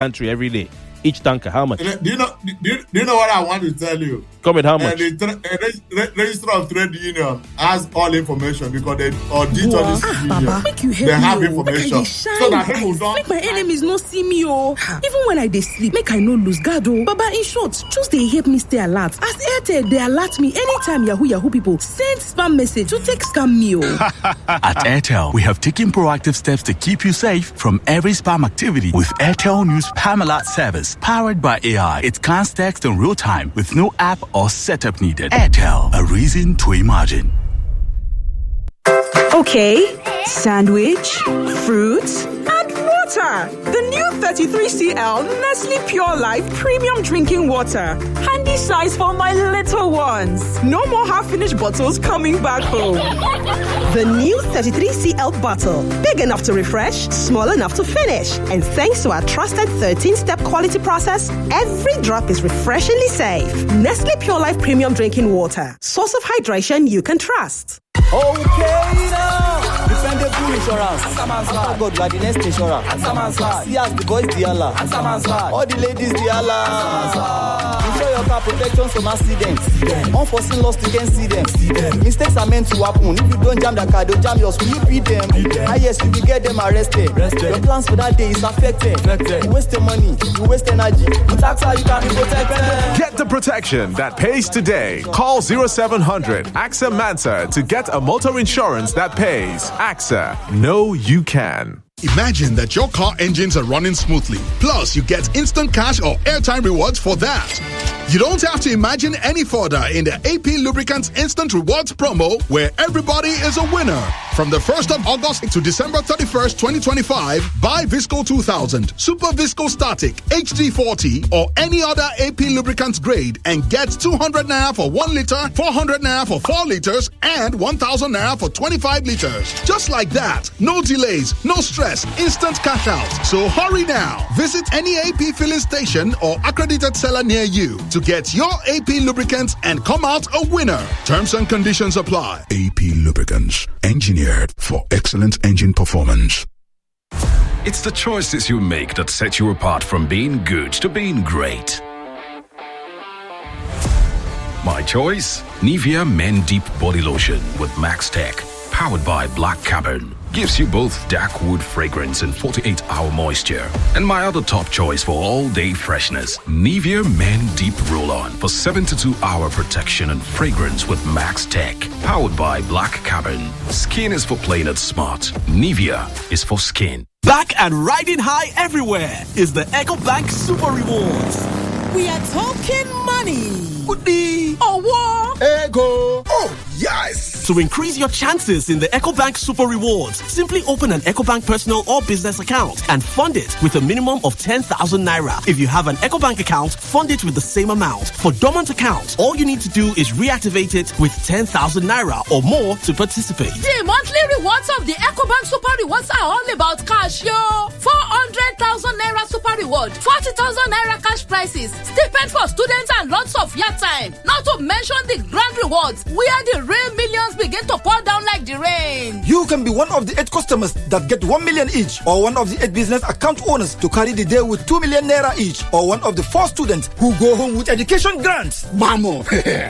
country every day. Each tanker, how much? Do you know what I want to tell you? Comment how much? The Register of Trade Union has all information because they audit all this union. They have information. So that people don't... Make my enemies not see me, oh. Even when I dey sleep, make I no lose guard, oh. Baba, in short, just they help me stay alert. As Airtel, they alert me anytime Yahoo people send spam message to take scam me, oh. At Airtel, we have taken proactive steps to keep you safe from every spam activity with Airtel News Spam Alert service. Powered by AI, it scans text in real time with no app or setup needed. Airtel, a reason to imagine. Okay, sandwich, fruits, and water. The new 33cl Nestle Pure Life Premium Drinking Water. Handy size for my little ones. No more half-finished bottles coming back home. The new 33cl bottle. Big enough to refresh, small enough to finish. And thanks to our trusted 13-step quality process, every drop is refreshingly safe. Nestle Pure Life Premium Drinking Water. Source of hydration you can trust. Okay now, dependable insurance. After God, you are the next insurance. See as the boys the Allah. All the ladies the Allah. Insure your car protection from accidents. Unforeseen loss, you can see them. Mistakes are meant to happen. If you don't jam the car, they'll jam yours. Will you beat them? Yes, you will get them arrested. Your plans for that day is affected. You waste your money, you waste energy. With AXA, you can be protected. Get the protection that pays today. Call 0700 AXA Mansa to get a motor insurance that pays. AXA, know you can. Imagine that your car engines are running smoothly. Plus, you get instant cash or airtime rewards for that. You don't have to imagine any further in the AP Lubricants Instant Rewards promo, where everybody is a winner. From the 1st of August to December 31st, 2025, buy Visco 2000, Super Visco Static, HD40, or any other AP Lubricants grade and get 200 Naira for 1 liter, 400 Naira for 4 liters, and 1,000 Naira for 25 liters. Just like that. No delays, no stress, instant cash out. So hurry now. Visit any AP filling station or accredited seller near you to get your AP lubricants and come out a winner. Terms and conditions apply. AP Lubricants, engineered for excellent engine performance. It's the choices you make that set you apart from being good to being great. My choice? Nivea Men Deep Body Lotion with Max Tech, powered by Black Carbon. Gives you both dark wood fragrance and 48-hour moisture. And my other top choice for all-day freshness, Nivea Men Deep Roll-On for 72-hour protection and fragrance with Max Tech, powered by Black Carbon. Skin is for playing it smart. Nivea is for skin. Back and riding high everywhere is the EcoBank Super Rewards. We are talking money. Goodie. Oh, what? Ego. Oh, yes. To increase your chances in the EcoBank Super Rewards, simply open an EcoBank personal or business account and fund it with a minimum of 10,000 Naira. If you have an EcoBank account, fund it with the same amount. For dormant accounts, all you need to do is reactivate it with 10,000 Naira or more to participate. The monthly rewards of the EcoBank Super Rewards are all about cash, yo. 400,000 Naira Super Reward, 40,000 Naira cash prizes, stipend for students and lots of yard time. Not to mention the grand rewards, where the real millions begin to pour down like the rain. You can be one of the 8 customers that get 1 million each, or one of the 8 business account owners to carry the day with 2 million Naira each, or one of the 4 students who go home with education grants. Mamo,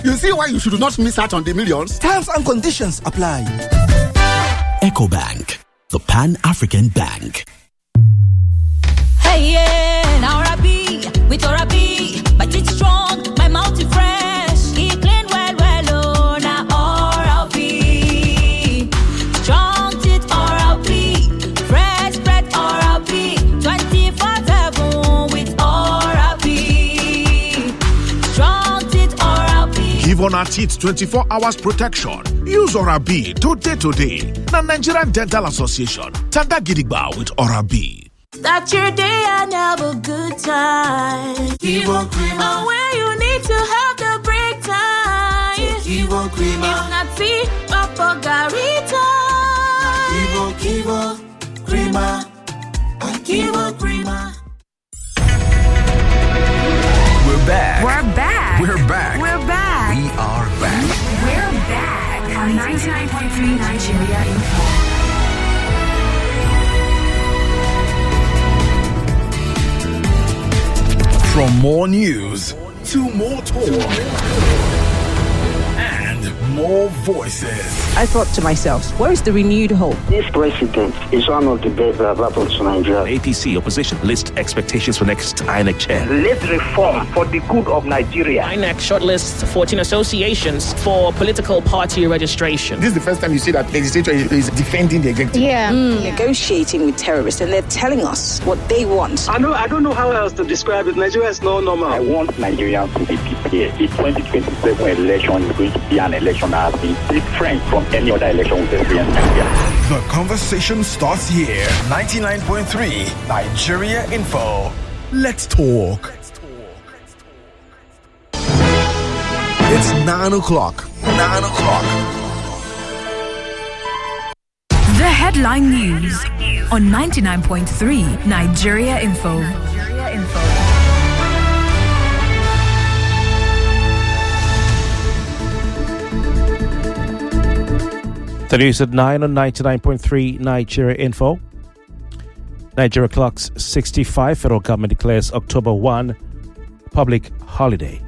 you see why you should not miss out on the millions? Terms and conditions apply. EcoBank, the Pan-African Bank. Hey, yeah, now Rabi, with Rabi, but it's strong, my multi fresh, it clean well, oh, now RLP, strong tit RLP, fresh bread RLP, 24/7 with RLP, strong tit RLP. Give on our teeth 24 hours protection. Use Orabi today. The Nigerian Dental Association, Tanda Gidigba with Orabi. Start your day and have a good time. Kivo Krima. Where you need to have the break time. Kivo Krima. If not see, Papa Garita. Kivo Krima. Kivo Krima. We're back. We're back. We're back. We're back. We are back. We're back on 99.3 Nigeria Info. From more news to more talk and more voices. I thought to myself, where is the renewed hope? This president is one of the best that have happened to Nigeria. APC opposition list expectations for next INEC chair. Let's reform for the good of Nigeria. INEC shortlists 14 associations for political party registration. This is the first time you see that legislature is defending the executive. Negotiating with terrorists, and they're telling us what they want. I don't know how else to describe it. Nigeria is no normal. I want Nigerians to be prepared. The 2027 election is going to be an election that has been different from any other election we've experienced in Nigeria. The conversation starts here. 99.3 Nigeria Info. Let's talk. It's 9 o'clock. 9 o'clock. The headline news on 99.3 Nigeria Info. The news at 9 on 99.3 Nigeria Info. Nigeria clocks 65. Federal government declares October 1 public holiday.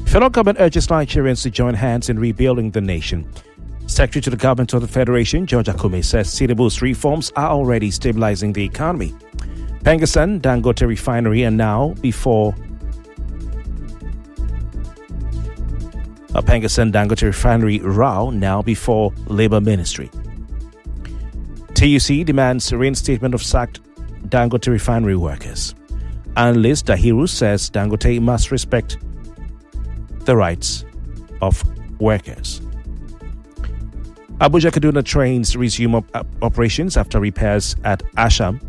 Federal government urges Nigerians to join hands in rebuilding the nation. Secretary to the Government of the Federation, George Akume, says Tinubu's reforms are already stabilizing the economy. Pengassan, Dangote Refinery, and now before Pengassan Dangote Refinery row now before Labour Ministry. TUC demands reinstatement of sacked Dangote Refinery workers. Analyst Dahiru says Dangote must respect the rights of workers. Abuja-Kaduna trains resume operations after repairs at Asham.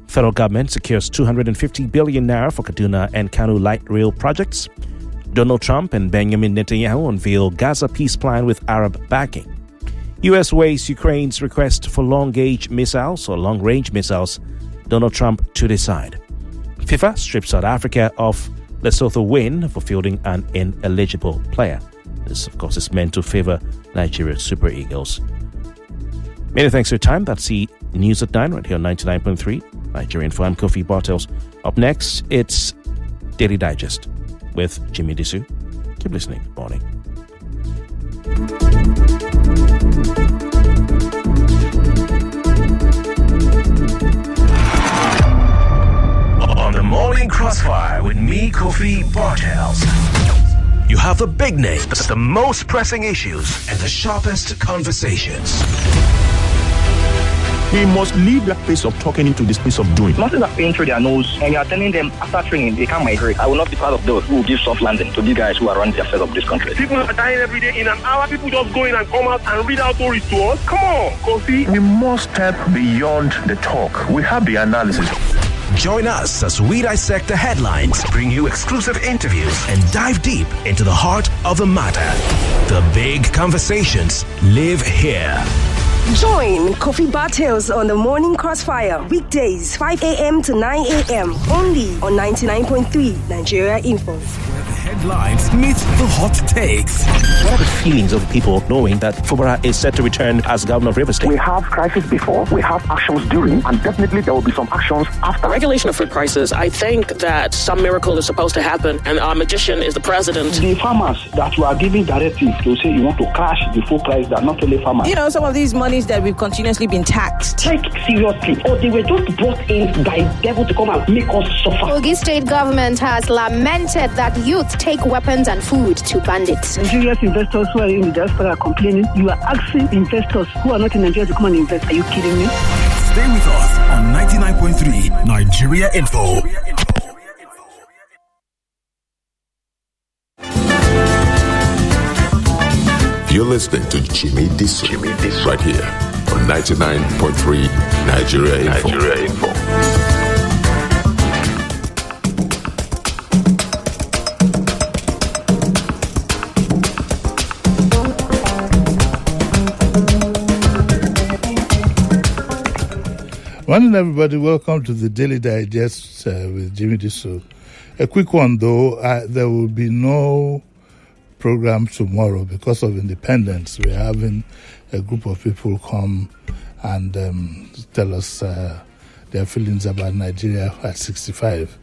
Federal government secures 250 billion naira for Kaduna and Kanu light rail projects. Donald Trump and Benjamin Netanyahu unveil Gaza peace plan with Arab backing. U.S. weighs Ukraine's request for long-range missiles. Donald Trump to decide. FIFA strips South Africa of Lesotho win for fielding an ineligible player. This, of course, is meant to favor Nigeria Super Eagles. Many thanks for your time. That's the news at 9 right here on 99.3 Nigerian Info. I'm Kofi Bartels. Up next, it's Daily Digest with Jimi Disu. Keep listening. Good morning. On the Morning Crossfire with me, Kofi Bartels. You have the big names, the most pressing issues, and the sharpest conversations. He must leave that place of talking into this place of doing. Nothing that paying through their nose, and you are telling them after training they can't migrate. I will not be part of those who will give soft landing to these guys who are running the affairs of this country. People are dying every day in an hour. People just go in and come out and read out stories to us. Come on, Kofi. We must step beyond the talk. We have the analysis. Join us as we dissect the headlines, bring you exclusive interviews, and dive deep into the heart of the matter. The big conversations live here. Join Kofi Bartels on the Morning Crossfire, weekdays 5 a.m. to 9 a.m. only on 99.3 Nigeria Info. Headlines meet the hot takes. What are the feelings of people knowing that Fubara is set to return as governor of Rivers State? We have crisis before, we have actions during, and definitely there will be some actions after. Regulation of food prices, I think that some miracle is supposed to happen, and our magician is the president. The farmers that you are giving directives to say you want to crash the full price, that not only farmers. You know, some of these monies that we've continuously been taxed. Take seriously. Or they were just brought in by devil to come and make us suffer. Kogi state government has lamented that youth take weapons and food to bandits. Nigerian investors who are in the diaspora are complaining. You are asking investors who are not in Nigeria to come and invest. Are you kidding me? Stay with us on 99.3 Nigeria Info. You're listening to Jimi Disu right here on 99.3 Nigeria Info. Morning, everybody. Welcome to the Daily Digest with Jimi Disu. A quick one, though. There will be no program tomorrow because of independence. We're having a group of people come and tell us their feelings about Nigeria at 65.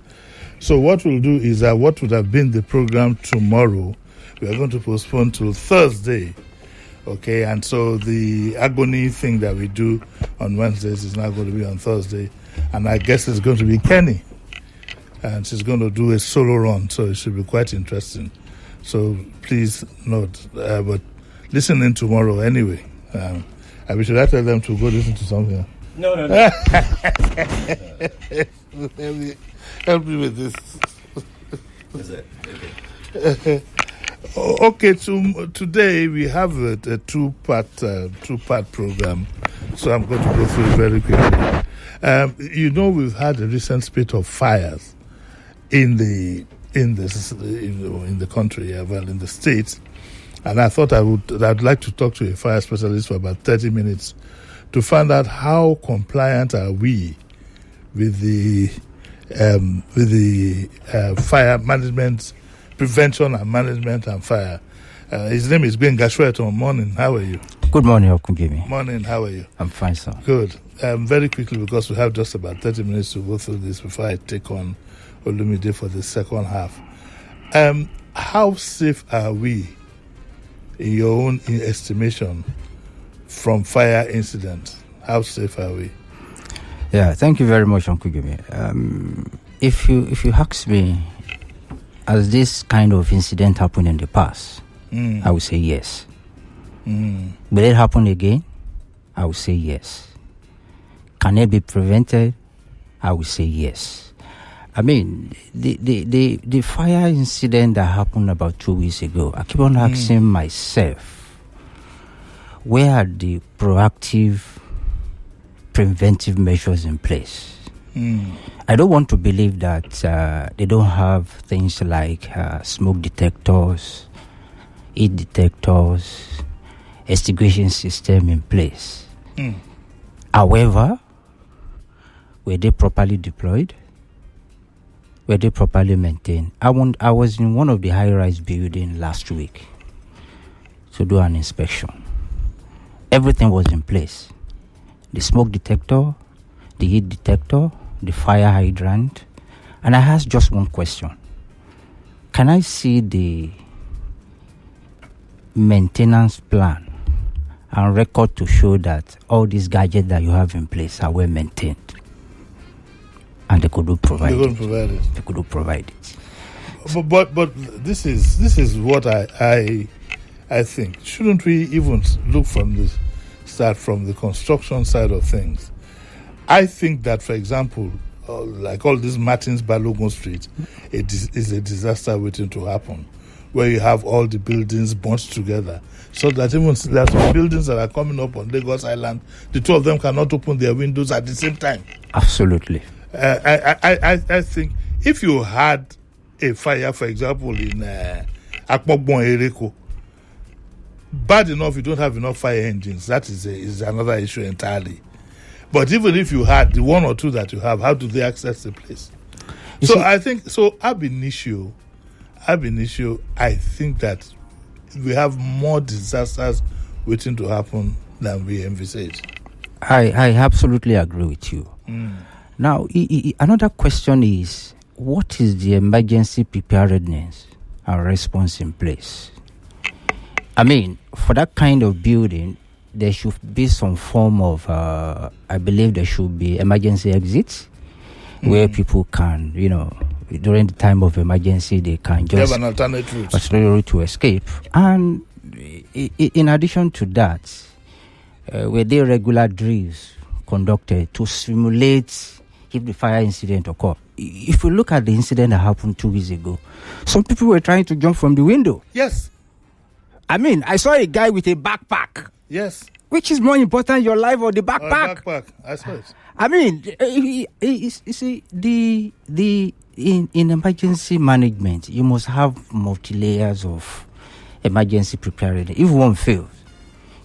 So what we'll do is that what would have been the program tomorrow, we are going to postpone till Thursday. Okay, and so the agony thing that we do on Wednesdays is now going to be on Thursday. And I guess it's going to be Kenny. And she's going to do a solo run, so it should be quite interesting. So please note, but listen in tomorrow anyway. We should tell them to go listen to something. No. Help me with this. What's that? Okay, today we have a two-part program, so I'm going to go through it very quickly. We've had a recent spate of fires in the country, in the states, and I thought I'd like to talk to a fire specialist for about 30 minutes to find out how compliant are we with the fire management, prevention and management and fire. His name is Ben Gashweto. Morning, how are you? Good morning, Okungimi. Morning, how are you? I'm fine, sir. Good. Very quickly, because we have just about 30 minutes to go through this before I take on Olumide for the second half. How safe are we, in your own estimation, from fire incidents? How safe are we? Yeah, thank you very much, Uncle Gimi. If you ask me, has this kind of incident happened in the past? I would say yes. Will it happen again? I would say yes. Can it be prevented? I would say yes. I mean, the fire incident that happened about 2 weeks ago, I keep on asking myself, where are the proactive preventive measures in place? I don't want to believe that they don't have things like smoke detectors, heat detectors, extinguishing system in place. However, were they properly deployed? Were they properly maintained? I was in one of the high-rise buildings last week to do an inspection. Everything was in place. The smoke detector, the heat detector, the fire hydrant. And I asked just one question. Can I see the maintenance plan and record to show that all these gadgets that you have in place are well maintained? And they could provide it. They could provide it. But this is what I think. Shouldn't we even start from the construction side of things? I think that, for example, like all this Martins Balogun Street, it is a disaster waiting to happen, where you have all the buildings bunched together, so that even there are some buildings that are coming up on Lagos Island, the two of them cannot open their windows at the same time. Absolutely. I think if you had a fire, for example, in Akpogbon Ereko, bad enough you don't have enough fire engines. That is another issue entirely. But even if you had the one or two that you have, how do they access the place? I think ab initio, I think that we have more disasters waiting to happen than we envisage. I absolutely agree with you. Now, another question is, what is the emergency preparedness and response in place? I mean, for that kind of building, there should be some form of, I believe there should be emergency exits where people can, during the time of emergency, they can just have an alternate route to escape. And in addition to that, were there regular drills conducted to simulate if the fire incident occurred? If we look at the incident that happened 2 weeks ago, some people were trying to jump from the window. Yes. I mean, I saw a guy with a backpack. Yes. Which is more important, your life or the backpack? Backpack, I saw it. I mean, you see, in emergency management, you must have multi-layers of emergency preparedness. If one fails,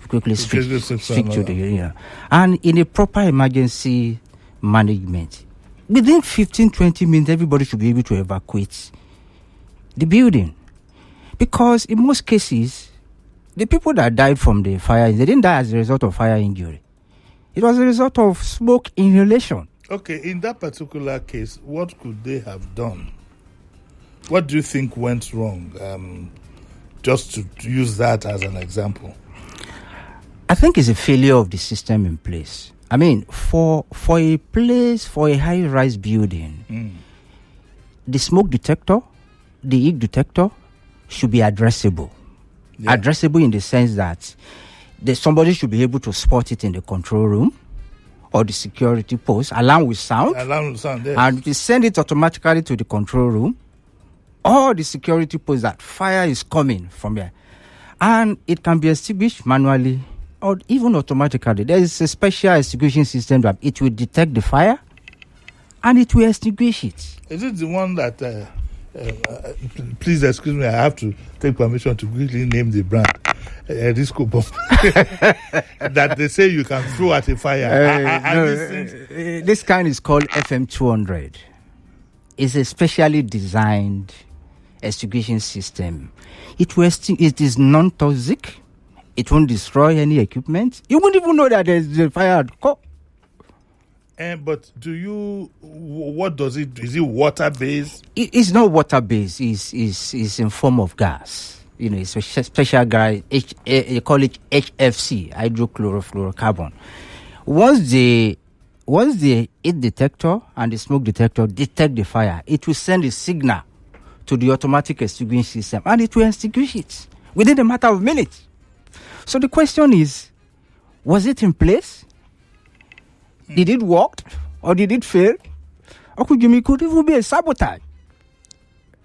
you quickly switch to the area. And in a proper emergency management, within 15-20 minutes, everybody should be able to evacuate the building. Because in most cases, the people that died from the fire, they didn't die as a result of fire injury. It was a result of smoke inhalation. Okay, in that particular case, what could they have done What do you think went wrong? Just to use that as an example. I think it's a failure of the system in place. I mean, for a high-rise building, the smoke detector, the heat detector should be addressable. Yeah. Addressable in the sense that somebody should be able to spot it in the control room or the security post, alarm with sound, yes. And we send it automatically to the control room or the security post that fire is coming from here. And it can be extinguished manually or even automatically. There is a special extinguishing system that it will detect the fire and it will extinguish it. Is it the one that, please excuse me, I have to take permission to quickly name the brand, Risco Bomb, that they say you can throw at a fire? This kind is called FM200. It's a specially designed extinguishing system. It is non-toxic. It won't destroy any equipment. You won't even know that there's a fire at core. But what does it do? Is it water-based? It's not water-based. It's in form of gas. You know, it's a special gas. They call it HFC, hydrochlorofluorocarbon. Once the heat detector and the smoke detector detect the fire, it will send a signal to the automatic extinguishing system, and it will extinguish it within a matter of minutes. So the question is, was it in place? Did it work? Or did it fail? Or could even be a sabotage?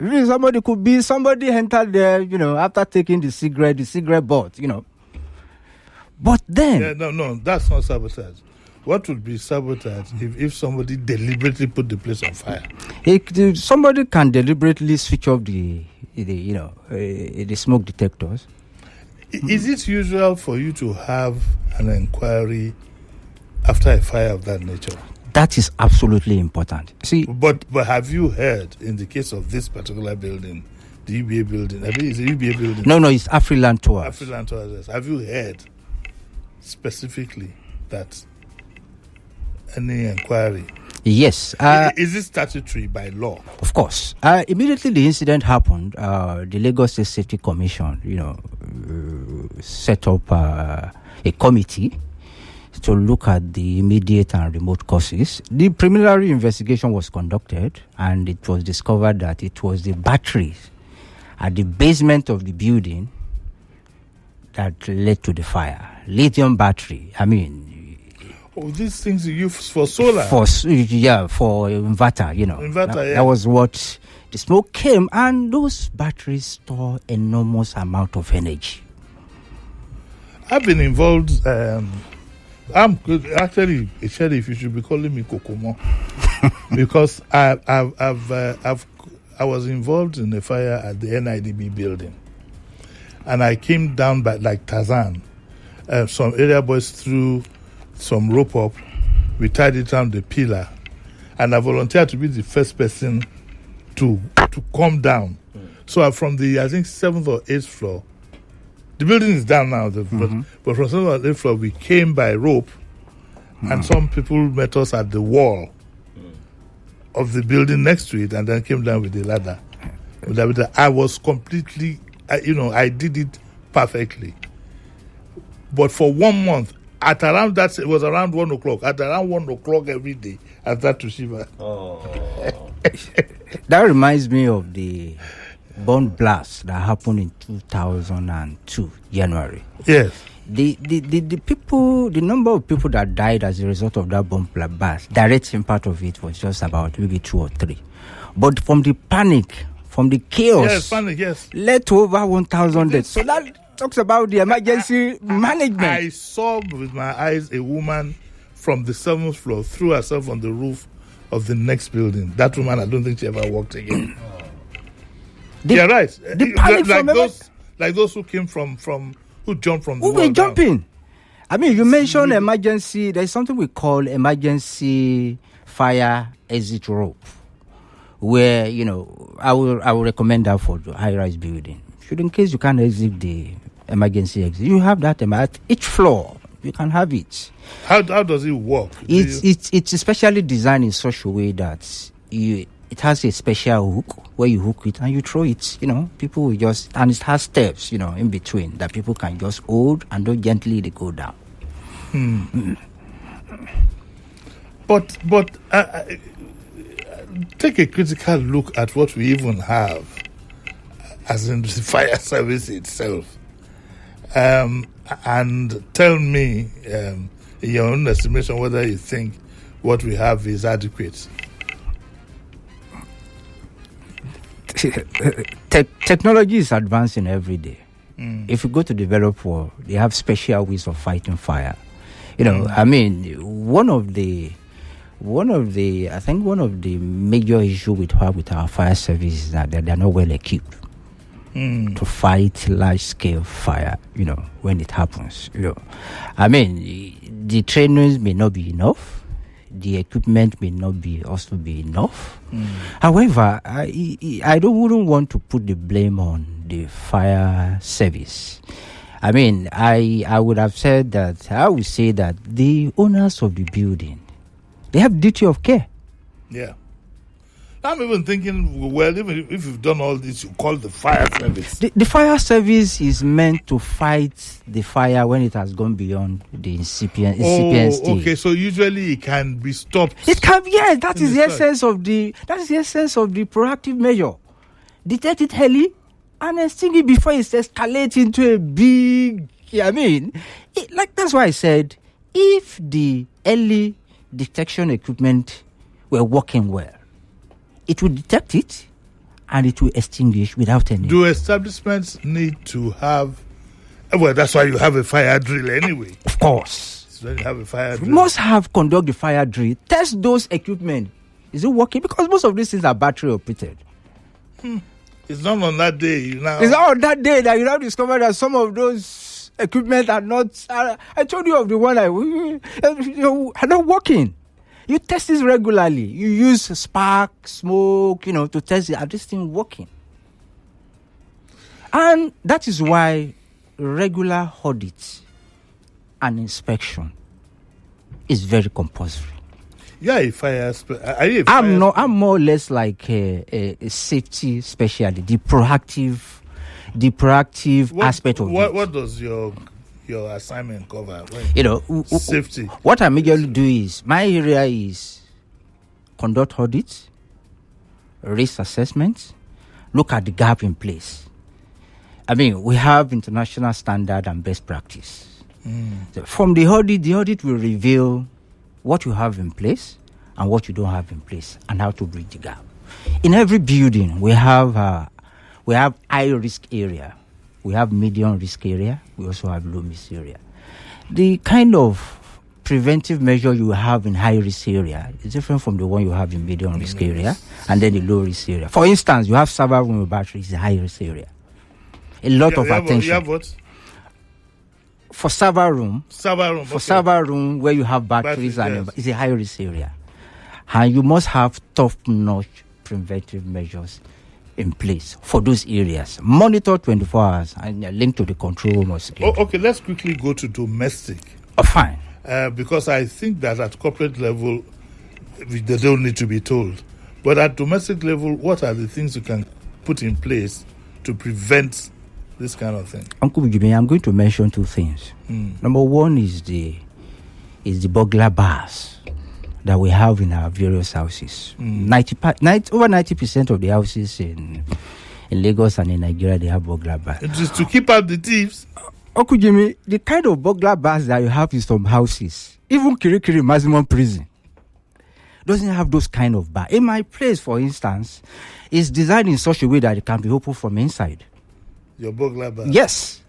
Somebody entered there, after taking the cigarette butt, But then... No, that's not sabotage. What would be sabotage if somebody deliberately put the place on fire? Somebody can deliberately switch off the smoke detectors. Is it usual for you to have an inquiry after a fire of that nature? That is absolutely important. See, but have you heard in the case of this particular building, the UBA building? I mean, it's a UBA building. No, it's Afriland Towers. Afriland Towers. Yes. Have you heard specifically that any inquiry? Yes. Is it statutory by law? Of course. Immediately the incident happened, the Lagos State Safety Commission, set up a committee to look at the immediate and remote causes. The preliminary investigation was conducted, and it was discovered that it was the batteries at the basement of the building that led to the fire. Lithium battery. I mean... these things you use for solar? For inverter, That was what the smoke came, and those batteries store enormous amount of energy. I've been involved... I'm good. Actually, Sheriff, you should be calling me Kokomo because I was involved in a fire at the NIDB building, and I came down by like Tarzan. Some area boys threw some rope up. We tied it around the pillar, and I volunteered to be the first person to come down. So from the 7th or 8th floor. The building is down now, but from 7th or 8th floor, we came by rope, and some people met us at the wall of the building next to it, and then came down with the ladder. I was completely, I did it perfectly. But for 1 month, it was around 1 o'clock. At around 1 o'clock every day, I started to shiver. That reminds me of the bomb blast that happened in 2002 January. Yes. The number of people that died as a result of that bomb blast, direct impact of it was just about maybe 2 or 3. But from the panic, from the chaos, led to over 1,000 deaths. So that talks about the emergency management. I saw with my eyes a woman from the 7th floor threw herself on the roof of the next building. That woman, I don't think she ever walked again. Yeah, right. The panic like those who came from who jumped from the wall. Who were jumping? I mean, you mentioned emergency. There's something we call emergency fire exit rope, where I will recommend that for the high-rise building. Should in case you can't exit the emergency exit, you have that at each floor. You can have it. How does it work? It's especially designed in such a way that it has a special hook where you hook it and you throw it. People will just, and it has steps, in between that people can just hold and do gently they go down. But take a critical look at what we even have, as in the fire service itself, and tell me, in your own estimation, whether you think what we have is adequate. Technology is advancing every day. If you go to developed world, they have special ways of fighting fire. I mean, one of the major issue we have with our fire service is that they're not well equipped to fight large scale fire. When it happens. I mean, the trainers may not be enough. The equipment may not be enough. However, I wouldn't want to put the blame on the fire service. I mean, I would say that the owners of the building, they have duty of care. Yeah. I'm even thinking, well, even if you've done all this, you call the fire service. The fire service is meant to fight the fire when it has gone beyond the incipient stage. Okay, so usually it can be stopped. It can, yeah. That is the essence of the proactive measure. Detect it early and extinguish it before it escalates into a big. That's why I said, if the early detection equipment were working well, it will detect it and it will extinguish without any. Do establishments need to have? Well, that's why you have a fire drill anyway. Of course. So you have a fire drill. You must conduct the fire drill. Test those equipment. Is it working? Because most of these things are battery operated. It's not on that day. It's not on that day that you now discover that some of those equipment are not. I told you of the one are not working. You test this regularly. You use spark, smoke, to test it. Are this thing working? And that is why regular audit and inspection is very compulsory. Yeah, I'm more or less like a safety specialist, the proactive aspect of it. What does your assignment cover? Safety. What I majorly do is, my area is conduct audits, risk assessments, look at the gap in place. I mean, we have international standard and best practice. So from the audit will reveal what you have in place and what you don't have in place and how to bridge the gap. In every building, we have high risk area. We have medium risk area. We also have low risk area. The kind of preventive measure you have in high risk area is different from the one you have in medium risk area and then the low risk area. For instance, you have server room with batteries in high risk area. A lot of attention. You have what? For server room. Okay. Server room where you have batteries and it's a high risk area. And you must have top-notch preventive measures in place for those areas. Monitor 24 hours and link to the control room. Okay, let's quickly go to domestic. Fine. Because I think that at corporate level, they don't need to be told. But at domestic level, what are the things you can put in place to prevent this kind of thing? Uncle Jimmy, I'm going to mention two things. Number one is the burglar bars that we have in our various houses. Over 90% of the houses in Lagos and in Nigeria, they have burglar bars. It is to keep out the thieves. Uncle Jimmy, the kind of burglar bars that you have in some houses, even Kirikiri Maximum Prison, doesn't have those kind of bars. In my place, for instance, is designed in such a way that it can be opened from inside. Your burglar bar? Yes.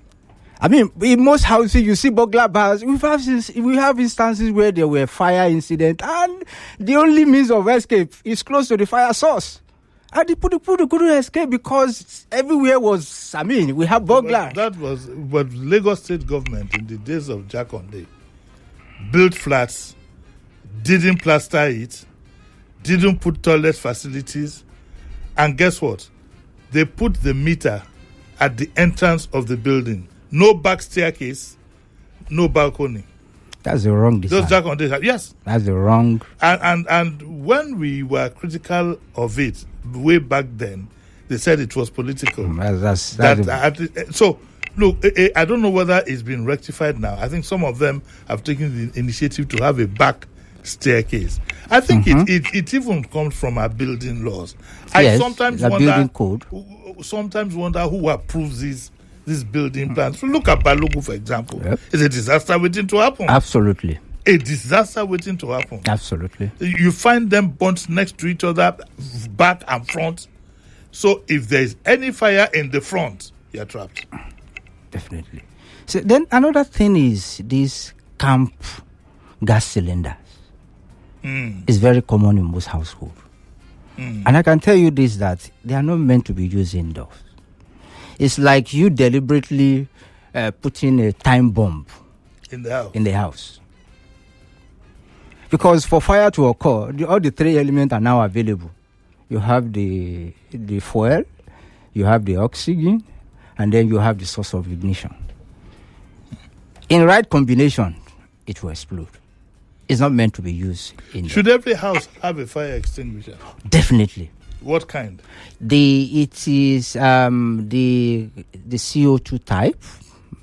I mean, in most houses, you see burglar bars. We have instances where there were fire incidents, and the only means of escape is close to the fire source. And the people couldn't escape because everywhere was, we have burglar. But Lagos State government in the days of Jakonde built flats, didn't plaster it, didn't put toilet facilities, and guess what? They put the meter at the entrance of the building. No back staircase, no balcony. That's the wrong design. Those jack on this, yes. That's the wrong. And when we were critical of it way back then, they said it was political. So, look, I don't know whether it's been rectified now. I think some of them have taken the initiative to have a back staircase. I think it even comes from our building laws. I sometimes wonder, building code. Sometimes wonder who approves these building plans. Look at Balogu, for example. Yep. It's a disaster waiting to happen. Absolutely. A disaster waiting to happen. Absolutely. You find them bunched next to each other, back and front. So if there is any fire in the front, you're trapped. Definitely. So then another thing is these camp gas cylinders. It's very common in most households. And I can tell you this, that they are not meant to be used indoors. It's like you deliberately putting a time bomb in the house. Because for fire to occur, all the three elements are now available. You have the fuel, you have the oxygen, and then you have the source of ignition. In right combination, it will explode. It's not meant to be used indoors. Should every house have a fire extinguisher? Definitely. What kind? It is the CO2 type.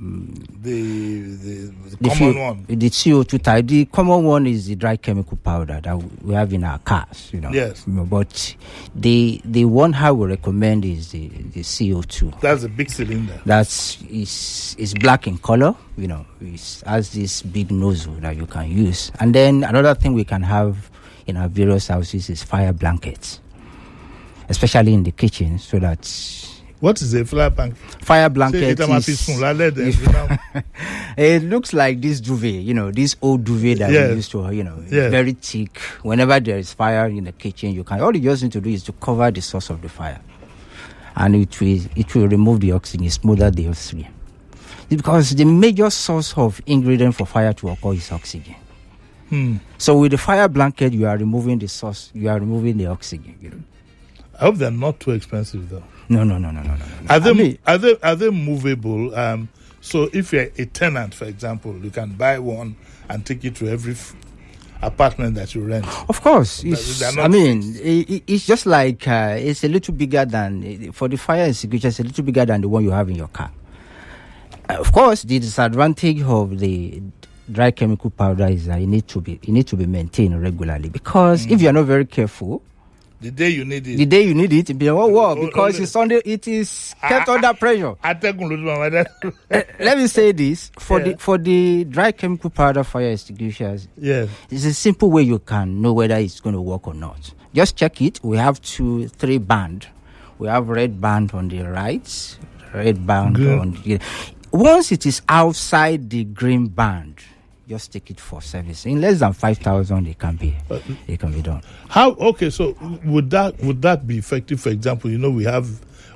The common one. The CO2 type. The common one is the dry chemical powder that we have in our cars. Yes. But the one I would recommend is the CO2. That's a big cylinder. It's black in color. It has this big nozzle that you can use. And then another thing we can have in our various houses is fire blankets, especially in the kitchen, so that. What is a fire blanket? Fire blanket it looks like this duvet, this old duvet that we used to, very thick. Whenever there is fire in the kitchen, all you just need to do is to cover the source of the fire, and it will remove the oxygen, smother the oxygen. Because the major source of ingredient for fire to occur is oxygen. So with the fire blanket, you are removing the source, you are removing the oxygen. I hope they're not too expensive, though. No. Are they movable? So if you're a tenant, for example, you can buy one and take it to every apartment that you rent. Of course. It's just like it's a little bigger than, for the fire extinguisher, it's a little bigger than the one you have in your car. Of course, the disadvantage of the dry chemical powder is that it need to be maintained regularly, because if you're not very careful, the day you need it, it be because it is kept under pressure. Let me say this for the dry chemical powder fire extinguishers. Yes, it's a simple way you can know whether it's going to work or not. Just check it. We have 2-3 band. We have red band on the right, red band on the. Once it is outside the green band, just take it for service. In less than 5,000, it can be done. How? Okay, so would that be effective? For example, we have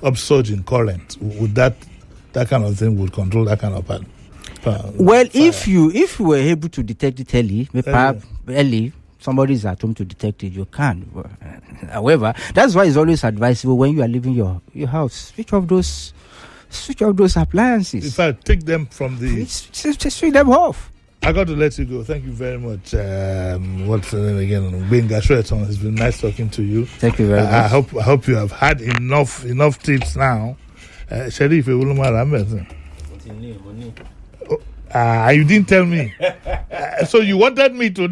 upsurge in current. Would that kind of thing would control that kind of well, fire? if you were able to detect it early, somebody is at home to detect it, you can. However, that's why it's always advisable when you are leaving your house, switch off those appliances. In fact, take them from the. Switch them off. I got to let you go. Thank you very much. What's the name again? Benga Shweton. It's been nice talking to you. Thank you very much. I hope you have had enough tips now. Sharif, you didn't tell me. So you wanted me to.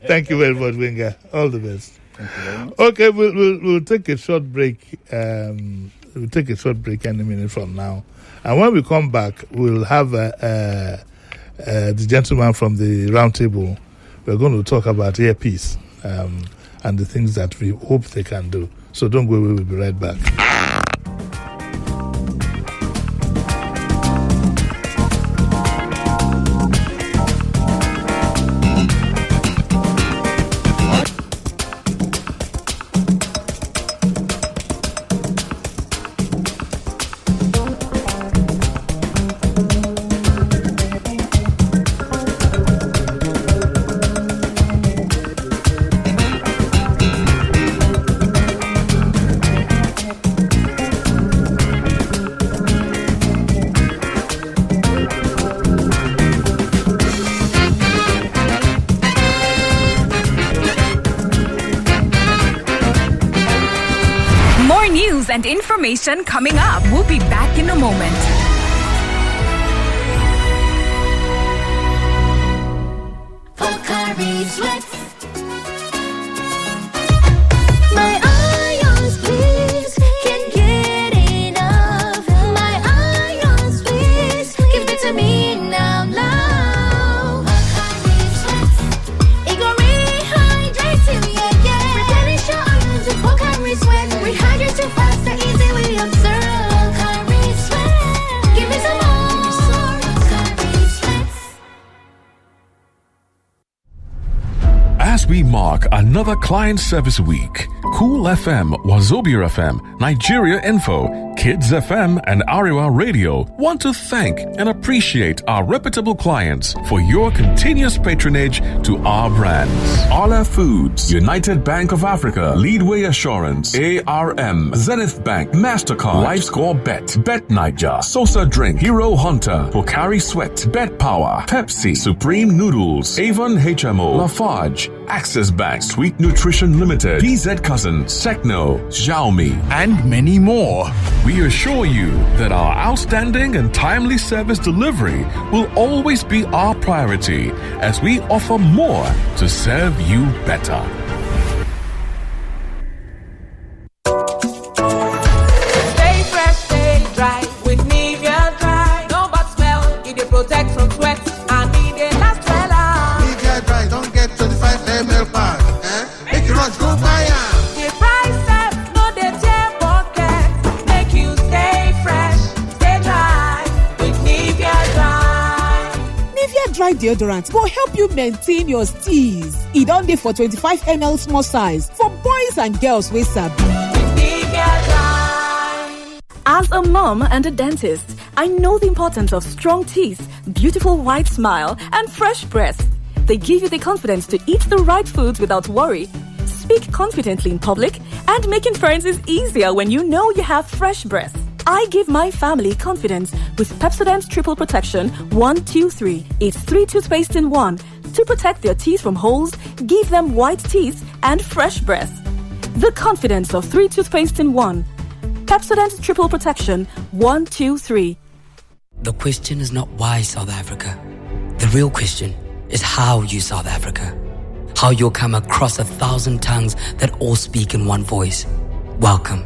Thank you very much, Benga. All the best. Thank you very much. Okay, we'll take a short break. We'll take a short break any minute from now, and when we come back, we'll have the gentleman from the round table. We're going to talk about earpiece and the things that we hope they can do. So don't go away. We'll be right back. news and information coming up. We'll be back in a moment. My ions, please, can't get enough. My ions, please, give it to me now, now. It gon' rehydrate you, yeah. Replenish your ions with Pocari Sweat. Rehydrate you faster, easy we observe. Pocari Sweat, give me some more. Pocari Sweat. As we mark another client service week, Cool FM, Wazobia FM, Nigeria Info, Kids FM, and Ariwa Radio want to thank and appreciate our reputable clients for your continuous patronage to our brands. Arla Foods, United Bank of Africa, Leadway Assurance, ARM, Zenith Bank, MasterCard, LifeScore Bet, Bet Niger, Sosa Drink, Hero Hunter, Pocari Sweat, Bet Power, Pepsi, Supreme Noodles, Avon HMO, Lafarge, Access Bank, Sweet Nutrition Limited, PZ Cousins, Techno, Xiaomi, and many more. We assure you that our outstanding and timely service delivery will always be our priority as we offer more to serve you better. Stay fresh, stay dry with Nivea Dry. No but smell, it dey protect from sweat and it dey last well. Nivea Dry don't get 25 ml pack. Make you rush go buy am. The price no dey tear pocket. Make you stay fresh, stay dry with Nivea Dry. Nivea Dry deodorant will help you maintain your steeze. It don dey for 25 ml small size for boys and girls wey sabi. Nivea Dry. As a mom and a dentist, I know the importance of strong teeth, beautiful white smile, and fresh breath. They give you the confidence to eat the right foods without worry, speak confidently in public, and making friends is easier when you know you have fresh breath. I give my family confidence with Pepsodent Triple Protection 1, 2, 3. It's 3 toothpaste in 1 to protect their teeth from holes, give them white teeth, and fresh breath. The confidence of 3 toothpaste in 1. Pepsodent Triple Protection 1, 2, 3. The question is not why South Africa. The real question is how you South Africa. How you'll come across 1,000 tongues that all speak in one voice. Welcome.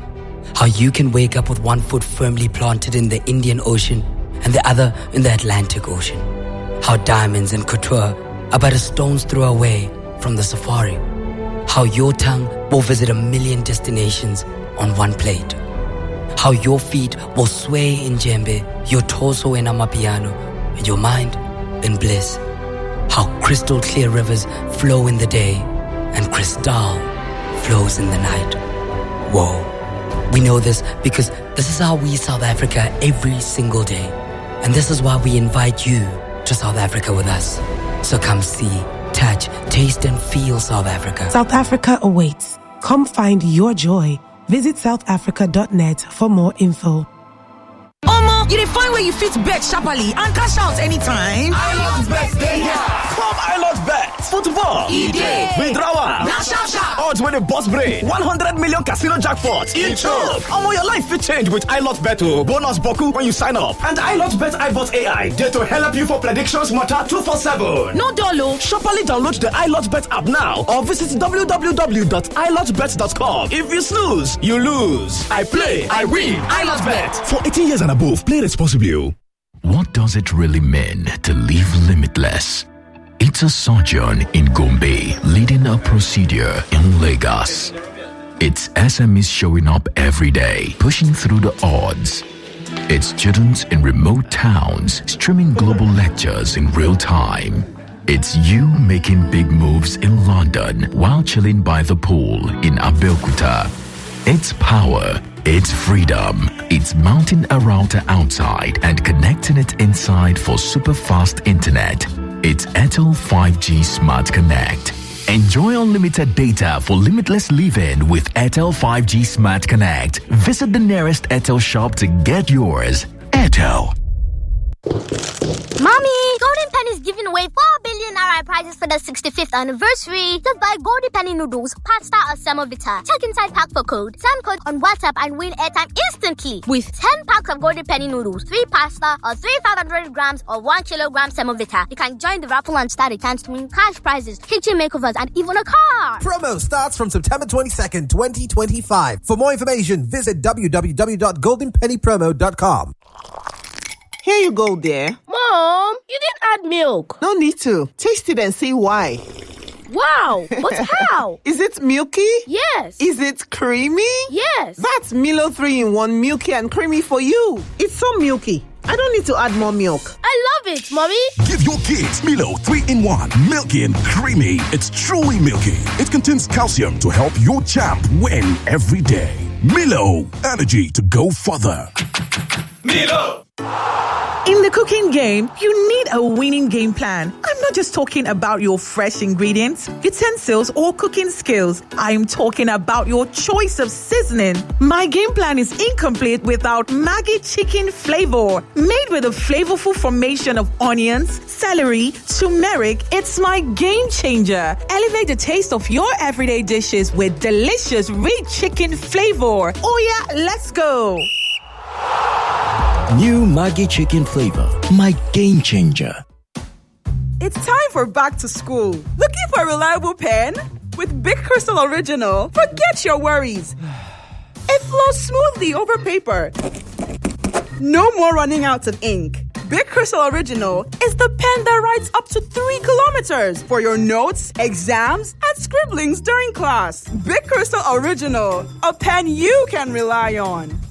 How you can wake up with one foot firmly planted in the Indian Ocean and the other in the Atlantic Ocean. How diamonds and couture are but a stone's throw away from the safari. How your tongue will visit 1 million destinations on one plate. How your feet will sway in djembe, your torso in amapiano, and your mind in bliss. How crystal clear rivers flow in the day and crystal flows in the night. Whoa. We know this because this is how we South Africa every single day. And this is why we invite you to South Africa with us. So come see, touch, taste and feel South Africa. South Africa awaits. Come find your joy. Visit southafrica.net for more info. Omo, you dey find where you fit bet sharply and cash out anytime. iLotBet dey here. Come iLotBet. Football. E dey. Withdrawal. Na sharp sharp. Odds wey dey burst brain. 100 million casino jackpot. E choke. Omo, your life fit change with iLotBet o. Bonus boku when you sign up. And iLotBet iBot AI dey to help you for predictions matter 247. No dull o. Sharply download the iLotBet app now or visit www.ilotbet.com. If you snooze, you lose. I play, I win. iLotBet. For 18 years and above, play responsibly. What does it really mean to live limitless? It's a sojourn in Gombe, leading a procedure in Lagos. It's SMEs showing up every day, pushing through the odds. It's students in remote towns streaming global lectures in real time. It's you making big moves in London while chilling by the pool in Abeokuta. It's power. It's freedom. It's mounting a router outside and connecting it inside for super fast internet. It's Airtel 5G Smart Connect. Enjoy unlimited data for limitless living with Airtel 5G Smart Connect. Visit the nearest Airtel shop to get yours. Airtel. Mommy, Golden Penny is giving away 4 billion alright prices for the 65th anniversary. Just buy Goldie Penny noodles, pasta, or semovita. Check inside pack for code. Send code on WhatsApp and win airtime instantly with 10 packs of Goldie Penny noodles, 3 pasta, or 3 500 grams or 1 kilogram semovita. You can join the raffle and stand a chance to win cash prizes, kitchen makeovers, and even a car. Promo starts from September 22nd, 2025. For more information, visit www.goldenpennypromo.com. Here you go, dear. Mom, you didn't add milk. No need to. Taste it and see why. Wow, but how? Is it milky? Yes. Is it creamy? Yes. That's Milo 3-in-1 milky and creamy for you. It's so milky. I don't need to add more milk. I love it, Mommy. Give your kids Milo 3-in-1, milky and creamy. It's truly milky. It contains calcium to help your champ win every day. Milo, energy to go further. Milo! In the cooking game, you need a winning game plan. I'm not just talking about your fresh ingredients, utensils, or cooking skills. I'm talking about your choice of seasoning. My game plan is incomplete without Maggi chicken flavor. Made with a flavorful formation of onions, celery, turmeric, it's my game changer. Elevate the taste of your everyday dishes with delicious, rich chicken flavor. Oh yeah, let's go. New Maggi chicken flavor, my game changer. It's time for back to school. Looking for a reliable pen? With Big Crystal Original, forget your worries. It flows smoothly over paper. No more running out of ink. Big Crystal Original is the pen that writes up to 3 kilometers for your notes, exams, and scribblings during class. Big Crystal Original, a pen you can rely on.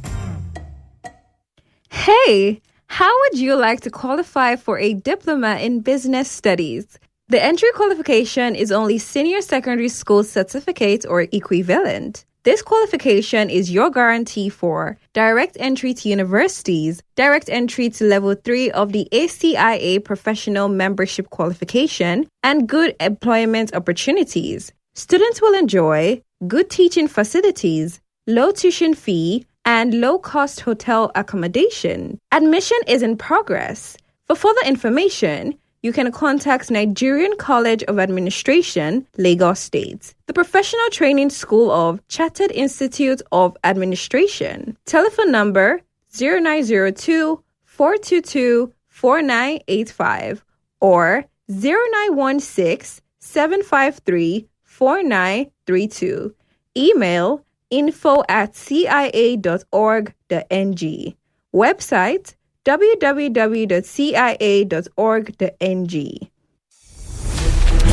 Hey, how would you like to qualify for a diploma in business studies? The entry qualification is only senior secondary school certificate or equivalent. This qualification is your guarantee for direct entry to universities, direct entry to level 3 of the ACIA professional membership qualification, and good employment opportunities. Students will enjoy good teaching facilities, low tuition fee, and low-cost hotel accommodation. Admission is in progress. For further information, you can contact Nigerian College of Administration, Lagos State, the Professional Training School of Chartered Institute of Administration. Telephone number 0902-422-4985 or 0916-753-4932. Email info@cia.org.ng. Website www.cia.org.ng.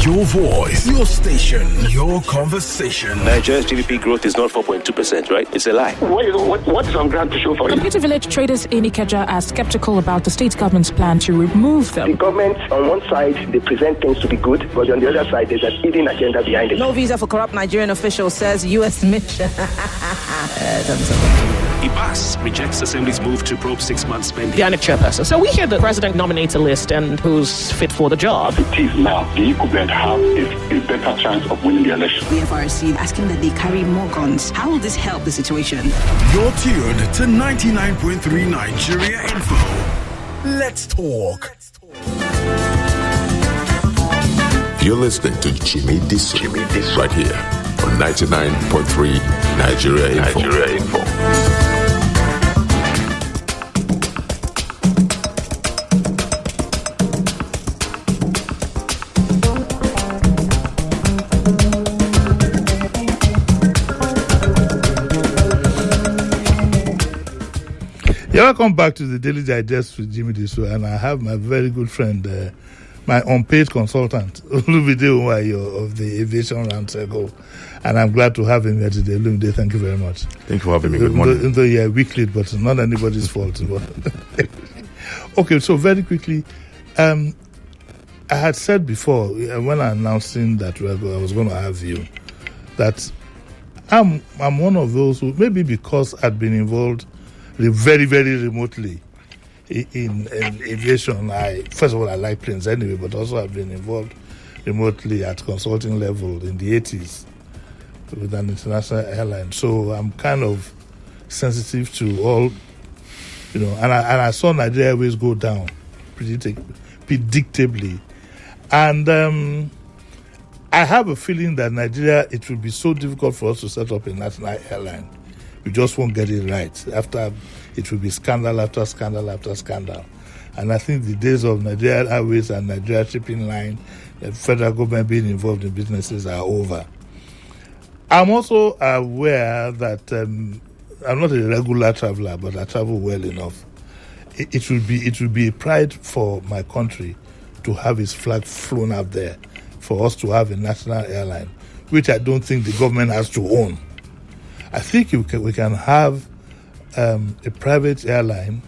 Your voice, your station, your conversation. Nigeria's GDP growth is not 4.2%, right? It's a lie. What is on ground to show for it? Computer Village traders in Ikeja are skeptical about the state government's plan to remove them. The government, on one side, they present things to be good, but on the other side, there's an hidden agenda behind it. No visa for corrupt Nigerian official, says U.S. mission. IBAS rejects Assembly's move to probe 6-month spending. The INEC chairperson. So we hear the president nominates a list and who's fit for the job. It is now the incumbent have a better chance of winning the election. The FRC asking that they carry more guns. How will this help the situation? You're tuned to 99.3 Nigeria Info. Let's talk. You're listening to Jimi Disu, right here on 99.3 Nigeria Info. Yeah, welcome back to the Daily Digest with Jimi Disu, and I have my very good friend, my unpaid consultant, Olumide Uwayo of the Aviation Roundtable, and I'm glad to have him here today. Olumide, thank you very much. Thank you for having me. Good morning. Though you're weak late, but it's not anybody's fault. Okay, so very quickly, I had said before when announcing that I was going to have you, that I'm one of those who, maybe because I'd been involved very, very remotely in aviation. First of all, I like planes anyway, but also I've been involved remotely at consulting level in the 80s with an international airline. So I'm kind of sensitive to all, and I saw Nigeria Airways go down predictably. And I have a feeling that Nigeria, it will be so difficult for us to set up a national airline. We just won't get it right. After, it will be scandal after scandal after scandal. And I think the days of Nigeria Airways and Nigeria Shipping Line, the federal government being involved in businesses are over. I'm also aware that I'm not a regular traveler, but I travel well enough. It will be a pride for my country to have its flag flown out there, for us to have a national airline, which I don't think the government has to own. I think we can have a private airline,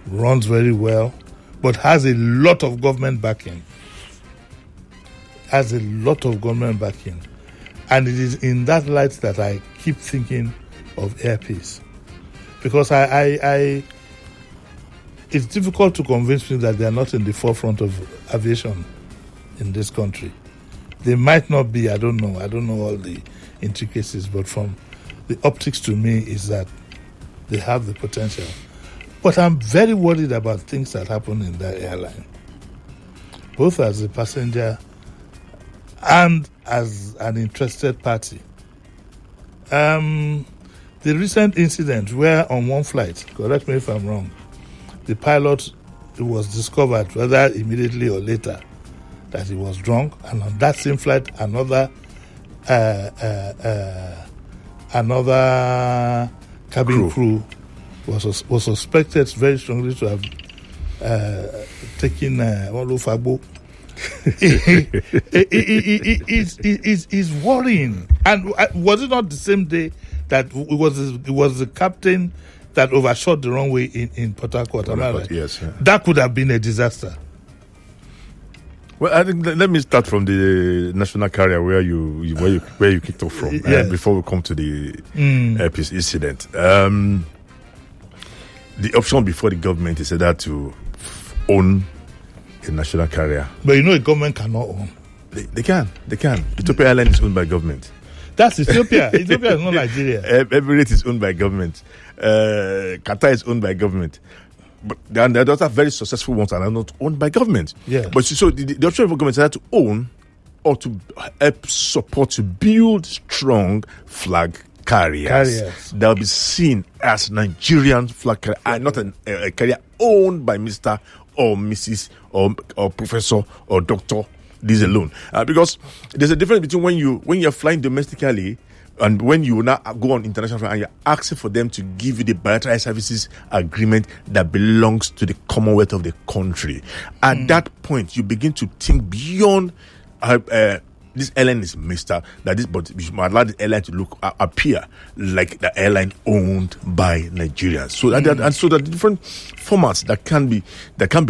runs very well, but has a lot of government backing. And it is in that light that I keep thinking of Air Peace. Because it's difficult to convince me that they are not in the forefront of aviation in this country. They might not be, I don't know all the intricacies, but from the optics to me is that they have the potential. But I'm very worried about things that happen in that airline, both as a passenger and as an interested party. The recent incident where on one flight, correct me if I'm wrong, the pilot, it was discovered, whether immediately or later, that he was drunk, and on that same flight, another cabin crew was suspected very strongly to have taken Olufagbo. It's worrying. And was it not the same day that it was the captain that overshot the runway in Port Harcourt? Yes. Yeah. That could have been a disaster. Well, I think let me start from the national carrier where you kicked off from before we come to the Air Peace incident. The option before the government is either to own a national carrier. But a government cannot own. They can. Ethiopia Airlines is owned by government. That's Ethiopia. Ethiopia is not Nigeria. Emirates is owned by government. Qatar is owned by government. But there are other very successful ones that are not owned by government. Yeah. But so the option for government is either to own or to help support to build strong flag carriers that will be seen as Nigerian flag carrier and not a carrier owned by Mr. or Mrs. or Professor or Doctor. This alone, because there's a difference between when you're flying domestically and when you now go on international flight and you're asking for them to give you the bilateral services agreement that belongs to the Commonwealth of the country. At that point, you begin to think beyond. This airline is Mr. But you should allow the airline to appear like the airline owned by Nigerians. So that there are different formats that can be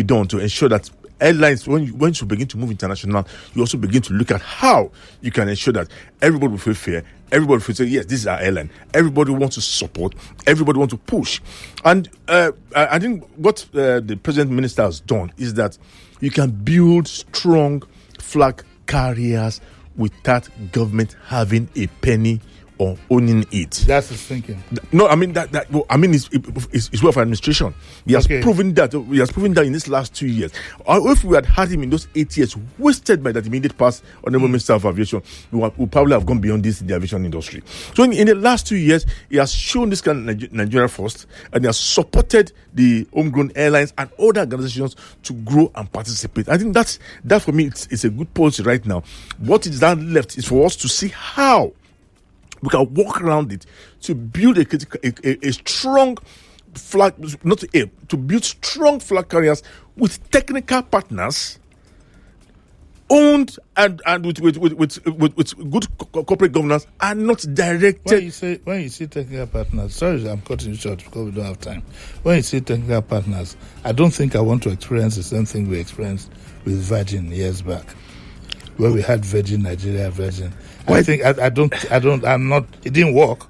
done to ensure that airlines, when you begin to move international, you also begin to look at how you can ensure that everybody will feel fair. Everybody will say, yes, this is our airline. Everybody wants to support. Everybody wants to push. And I think what the President Minister has done is that you can build strong flag carriers without government having a penny or owning it. That's his thinking. No, I mean it's work of administration. He has proven that. He has proven that in this last 2 years. If we had him in those 8 years wasted by that immediate past Honorable Minister of Aviation, we would probably have gone beyond this in the aviation industry. So in the last 2 years, he has shown this kind of Nigeria first, and he has supported the homegrown airlines and other organizations to grow and participate. I think that for me it's a good policy right now. What is that left is for us to see how we can walk around it to build a strong flag, to build strong flag carriers with technical partners, owned and with good corporate governance, and not directed. When you say technical partners, sorry, I'm cutting you short because we don't have time. When you say technical partners, I don't think I want to experience the same thing we experienced with Virgin years back, where we had Virgin Nigeria, Virgin. I think I'm not. It didn't work.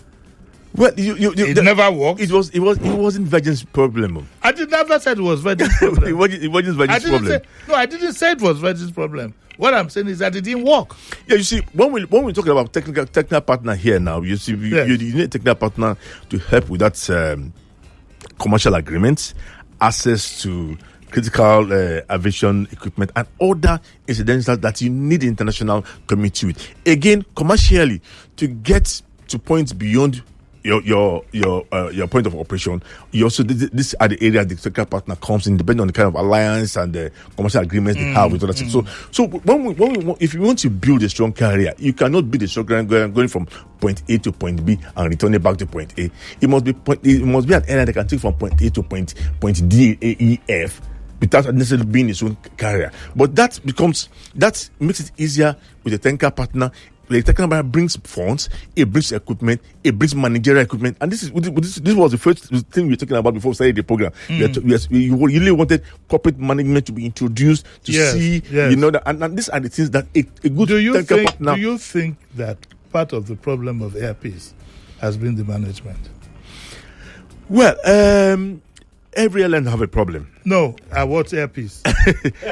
Well, it never worked. It wasn't Virgin's problem. I never said it was Virgin's problem. it wasn't Virgin's problem. I didn't say it was Virgin's problem. What I'm saying is that it didn't work. Yeah, you see, when we're talking about technical partner here now, you see, you need a technical partner to help with that commercial agreements, access to critical aviation equipment, and other incidentals that you need international community with. Again, commercially, to get to points beyond your point of operation, you also this are the areas the technical partner comes in, depending on the kind of alliance and the commercial agreements they have with other things. So when we if you want to build a strong carrier, you cannot build a strong carrier going from point A to point B and returning back to point A. It must be an airline that can take from point A to point D, A, E, F, without necessarily being its own carrier. But that makes it easier with a technical partner. The technical partner brings funds, it brings equipment, it brings managerial equipment, and this was the first thing we were talking about before we started the program. We really wanted corporate management to be introduced to see, and these are the things that a good technical partner. Do you think that part of the problem of Airpeace has been the management? Well, every airline have a problem. No, what's Airpeace?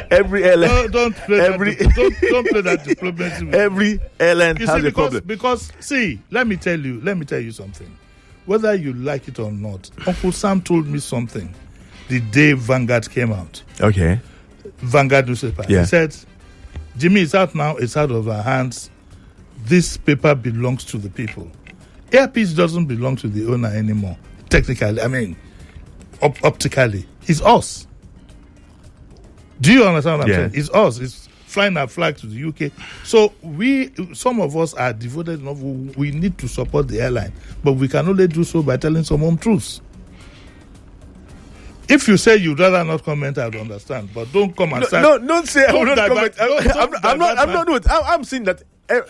Every airline. No, don't play that diplomacy. Every airline has a problem. Because see, let me tell you something. Whether you like it or not, Uncle Sam told me something the day Vanguard came out. Okay. Vanguard newspaper. Yeah. He said, Jimmy, it's out now. It's out of our hands. This paper belongs to the people. Airpeace doesn't belong to the owner anymore. Technically, I mean, optically, it's us. Do you understand what I'm saying? It's us. It's flying our flag to the UK. So some of us are devoted enough. We need to support the airline, but we can only do so by telling some home truths. If you say you'd rather not comment, I'd understand. But don't come and say don't say I will not comment. I'm saying that.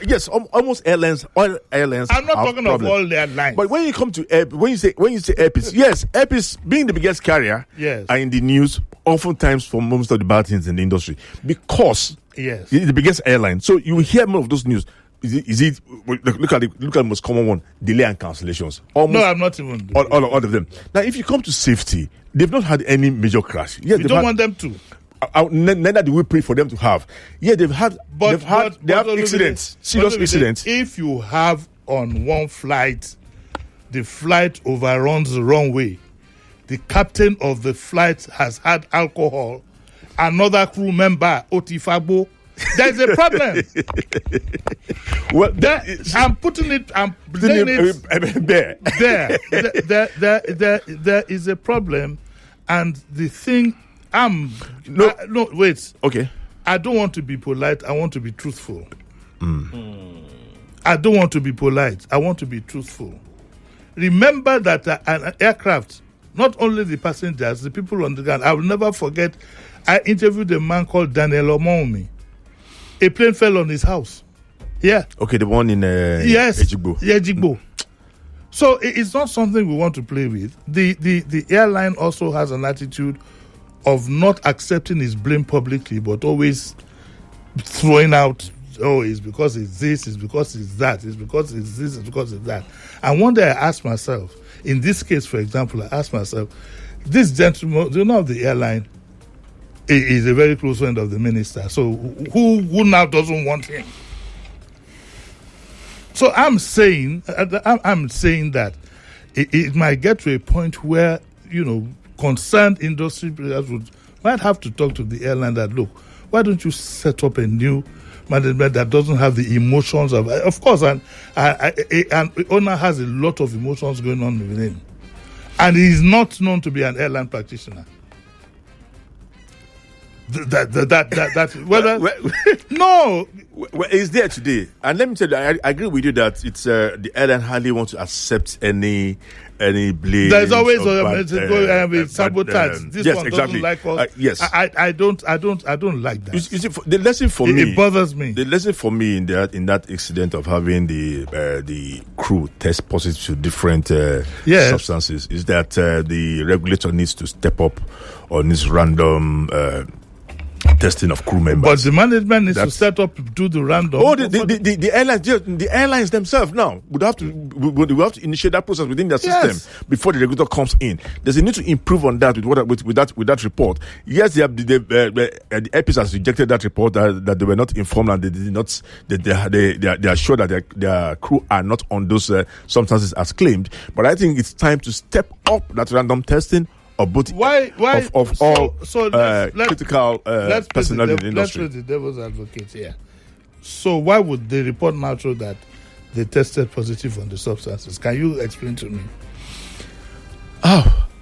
Yes, almost all airlines. I'm not talking of all airlines. But when you come to when you say Airpeace, yes, Airpeace being the biggest carrier, are in the news oftentimes for most of the bad things in the industry because it's the biggest airline. So you will hear more of those news. Is it look at the most common one, delay and cancellations. No, I'm not even all of them. Now, if you come to safety, they've not had any major crash. Yes, we don't want them to. Neither do we pray for them to have. Yeah, they have accidents, serious accidents. If you have on one flight, the flight overruns the runway, the captain of the flight has had alcohol, another crew member, Otifabo, there's a problem. Well, I'm putting it. I'm putting it there. There is a problem, and the thing. Wait. Okay. I don't want to be polite. I want to be truthful. I don't want to be polite. I want to be truthful. Remember that an aircraft, not only the passengers, the people on the ground. I will never forget. I interviewed a man called Daniel Omomi. A plane fell on his house. Yeah. Okay, the one in Ejigbo. Ejigbo. So it's not something we want to play with. The airline also has an attitude of not accepting his blame publicly, but always throwing out, it's because it's this, it's because it's that, it's because it's this, it's because it's that. And one day I asked myself, in this case, for example, I asked myself, this gentleman, the owner of the airline, is a very close friend of the minister. So who now doesn't want him? So I'm saying that it might get to a point where, concerned industry players might have to talk to the airline that, look, why don't you set up a new management that doesn't have the emotions of course, an owner has a lot of emotions going on with him. And he is not known to be an airline practitioner. It's there today, and let me tell you, I agree with you that it's the airline hardly wants to accept any blame. There's always sabotage. This one exactly. doesn't like us. Yes, I don't like that. You see, the lesson for me, it bothers me. The lesson for me in that incident of having the crew test positive to different substances is that the regulator needs to step up on this random testing of crew members. But the management needs to set up to do the random. The airlines themselves now would have to initiate that process within their system before the regulator comes in. There's a need to improve on that with that report. Yes, the Airpeace has rejected that report that they were not informed and they did not. They are sure that their crew are not on those substances as claimed. But I think it's time to step up that random testing of both why of all critical let's personnel in the industry. Let's play the devil's advocate here. So why would the report now show that they tested positive on the substances? Can you explain to me?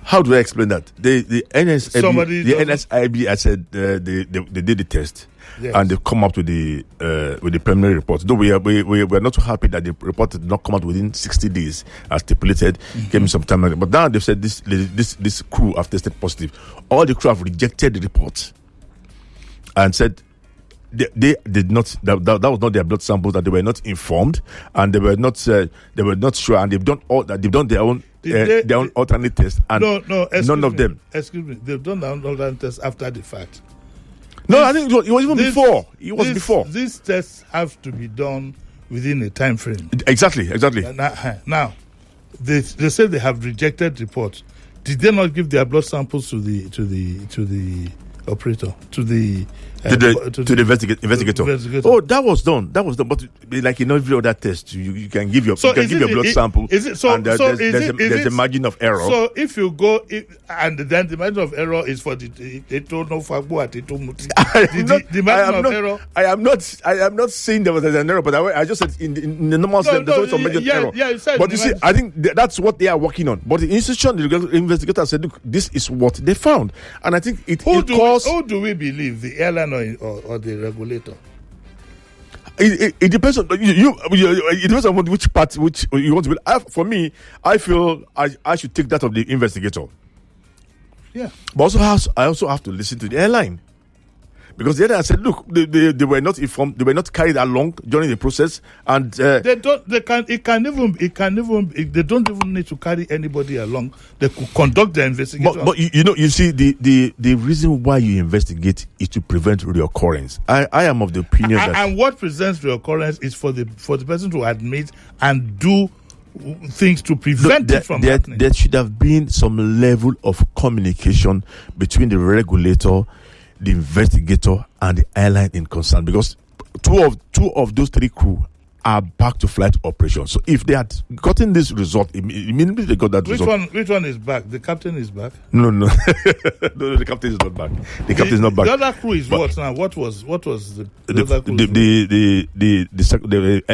How do I explain that? The NSIB, I said they did the test, yes, and they come up with the preliminary report. Though we are not too happy that the report did not come out within 60 days as stipulated. Gave me some time, but now they've said this crew have tested positive. All the crew have rejected the report and said they did not. That was not their blood samples. That they were not informed, and they were not sure, and they've done their own. Their own alternate test, and none of them. Excuse me, they've done their own alternate test after the fact. No, I think it was even before. It was before. These tests have to be done within a time frame. Exactly. Now, they say they have rejected reports. Did they not give their blood samples to the operator, to the investigator? Oh, that was done. But like in every other test, you can give your blood sample. There's a margin of error. So if you go, and then the margin of error is for the margin of error. I am not saying there was an error, but I just said in the normal sense there's always some margin of error. Yeah, you said. But you see, I think that's what they are working on. But the institution, the investigator said, look, this is what they found, and I think who do we believe, the airline or the regulator? It depends on you. It depends on which part which you want to believe. For me, I feel I should take that of the investigator. Yeah. But I also have to listen to the airline. Because the airline said, look, they were not informed, they were not carried along during the process, and they don't even need to carry anybody along. They could conduct the investigation. But you see, the reason why you investigate is to prevent reoccurrence. I am of the opinion and what prevents reoccurrence is for the person to admit and do things to prevent it from happening. There should have been some level of communication between the regulator, the investigator, and the airline in concern, because two of those three crew are back to flight operations. So if they had gotten this result, immediately they got that result. Which one is back? The captain is back? No, the captain is not back. The captain is not back. The other crew is what now? What was the other crew? The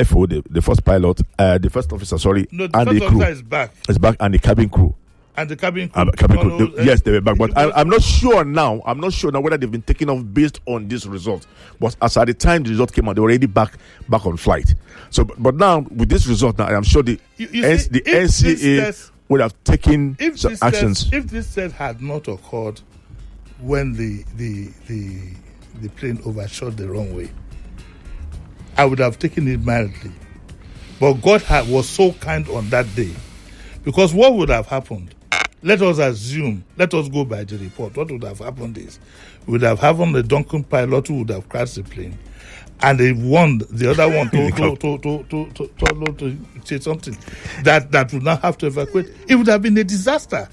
FO, the first pilot, the first officer, the and first the crew officer is back. Is back, and the cabin crew. And the cabin crew. Yes, they were back. But I'm not sure now. I'm not sure now whether they've been taken off based on this result. But as at the time the result came out, they were already back on flight. So, but now with this result, now I'm sure the NCA would have taken some actions. If this test had not occurred when the plane overshot the runway, I would have taken it mildly. But God was so kind on that day, because what would have happened? Let us go by the report. What would have happened is, would have happened the Duncan pilot who would have crashed the plane, and they warned the other one to say something that would not have to evacuate. It would have been a disaster.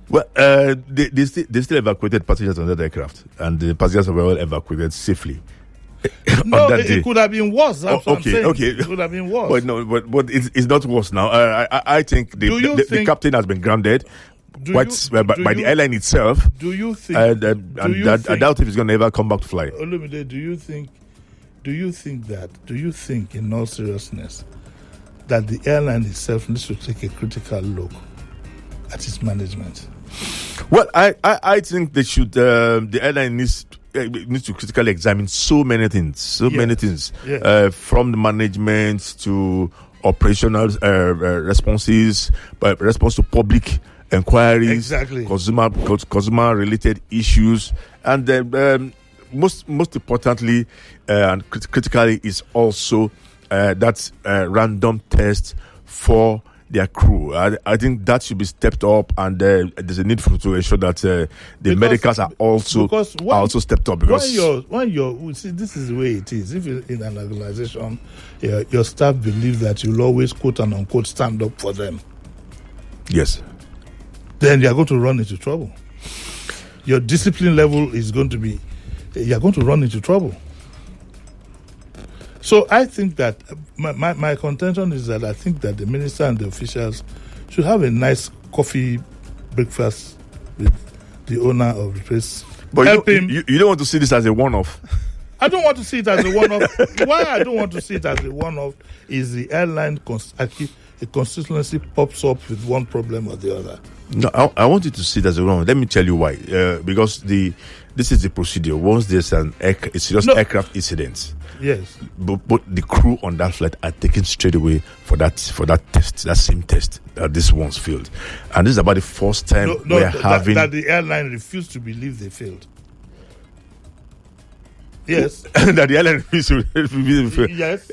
Well, they still evacuated passengers on that aircraft, and the passengers were all evacuated safely. No, it could have been worse. Okay. It could have been worse. But it's not worse now. I think the captain has been grounded by the airline itself. Do you think? I doubt if he's going to ever come back to fly. Olumide, do you think, in all seriousness, that the airline itself needs to take a critical look at its management? Well, I think they should. The airline needs to critically examine so many things, from the management to operational responses, response to public inquiries, consumer related issues, and then most importantly and critically is also that random test for their crew. I think that should be stepped up, and there's a need to ensure that the medicals are also stepped up. Because when you're see, this is the way it is. If you're in an organization, your staff believe that you'll always quote and unquote stand up for them. Yes. Then you're going to run into trouble. Your discipline level is going to be. You're going to run into trouble. So I think that my contention is that I think that the minister and the officials should have a nice coffee breakfast with the owner of the place. But you don't want to see this as a one-off. I don't want to see it as a one-off. Why I don't want to see it as a one-off is the airline consistency pops up with one problem or the other. No, I want you to see it as a one-off. Let me tell you why. Because this is the procedure. Once there's a serious aircraft incident, yes, but the crew on that flight are taken straight away for that test, that same test that this one's failed, and this is about the first time we're having that the airline refused to believe they failed. Yes, that the airline refused to believe they failed. Yes.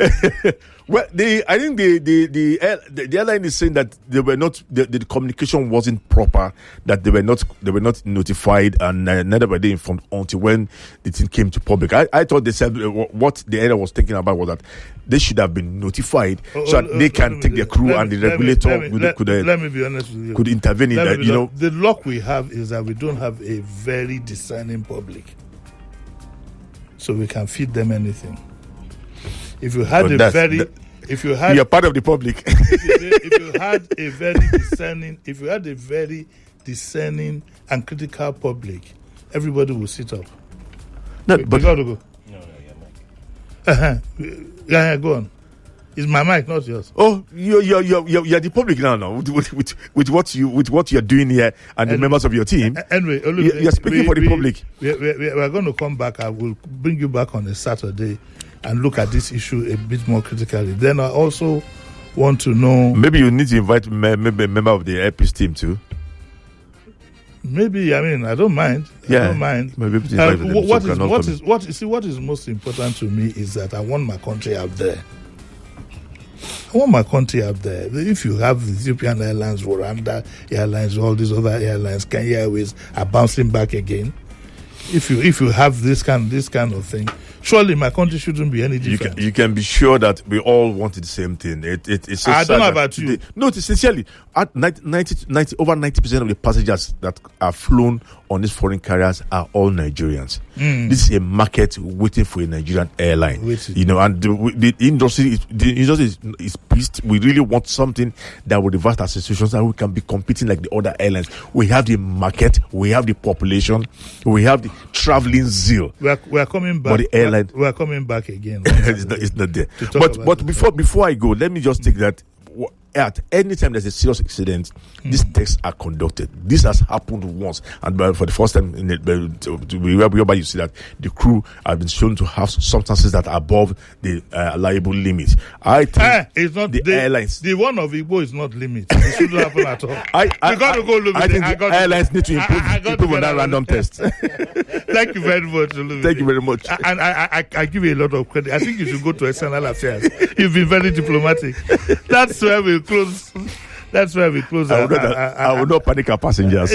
Well, I think the airline is saying that they were not the communication wasn't proper, that they were not notified, and neither were they informed until when the thing came to public. I thought they said what the airline was thinking about was that they should have been notified so that they can take their crew and the regulator could let me be honest with you, could intervene in that. The luck we have is that we don't have a very discerning public, so we can feed them anything. If you had you're part of the public. if you had a very discerning and critical public, everybody will sit up. No, but got to go. Yeah, go on. It's my mic, not yours. Oh, you're the public now. With what you're doing here and the members of your team. Anyway, you're speaking for the public. We're going to come back. I will bring you back on a Saturday and look at this issue a bit more critically. Then I also want to know. Maybe you need to invite maybe a member of the Airpeace team too. Maybe, I don't mind. Yeah, I don't mind. Maybe what is most important to me is that I want my country out there. If you have Ethiopian Airlines, Rwanda Airlines, all these other airlines, Kenya Airways are bouncing back again. If you have this kind of thing, surely my country shouldn't be any different. You can be sure that we all wanted the same thing. It's I don't know about you. No, sincerely, at 90 over 90% of the passengers that are flown on these foreign carriers are all Nigerians. This is a market waiting for a Nigerian airline. And the industry is pissed. We really want something that will reverse our situations and we can be competing like the other airlines. We have the market, we have the population, we have the traveling zeal. We are coming back. But the airline, we are coming back again. it's not there. But before I go, let me just take that. At any time there's a serious accident, these tests are conducted. This has happened once, and for the first time whereby you see that the crew have been shown to have substances that are above the liable limit. I think it's not the airlines. The one of Igbo is not limit. It shouldn't happen at all. I think the airlines need to improve on that random test. Thank you very much. Thank you very much. And I give you a lot of credit. I think you should go to External Affairs. You've been very diplomatic. That's where we close. I will not panic our passengers.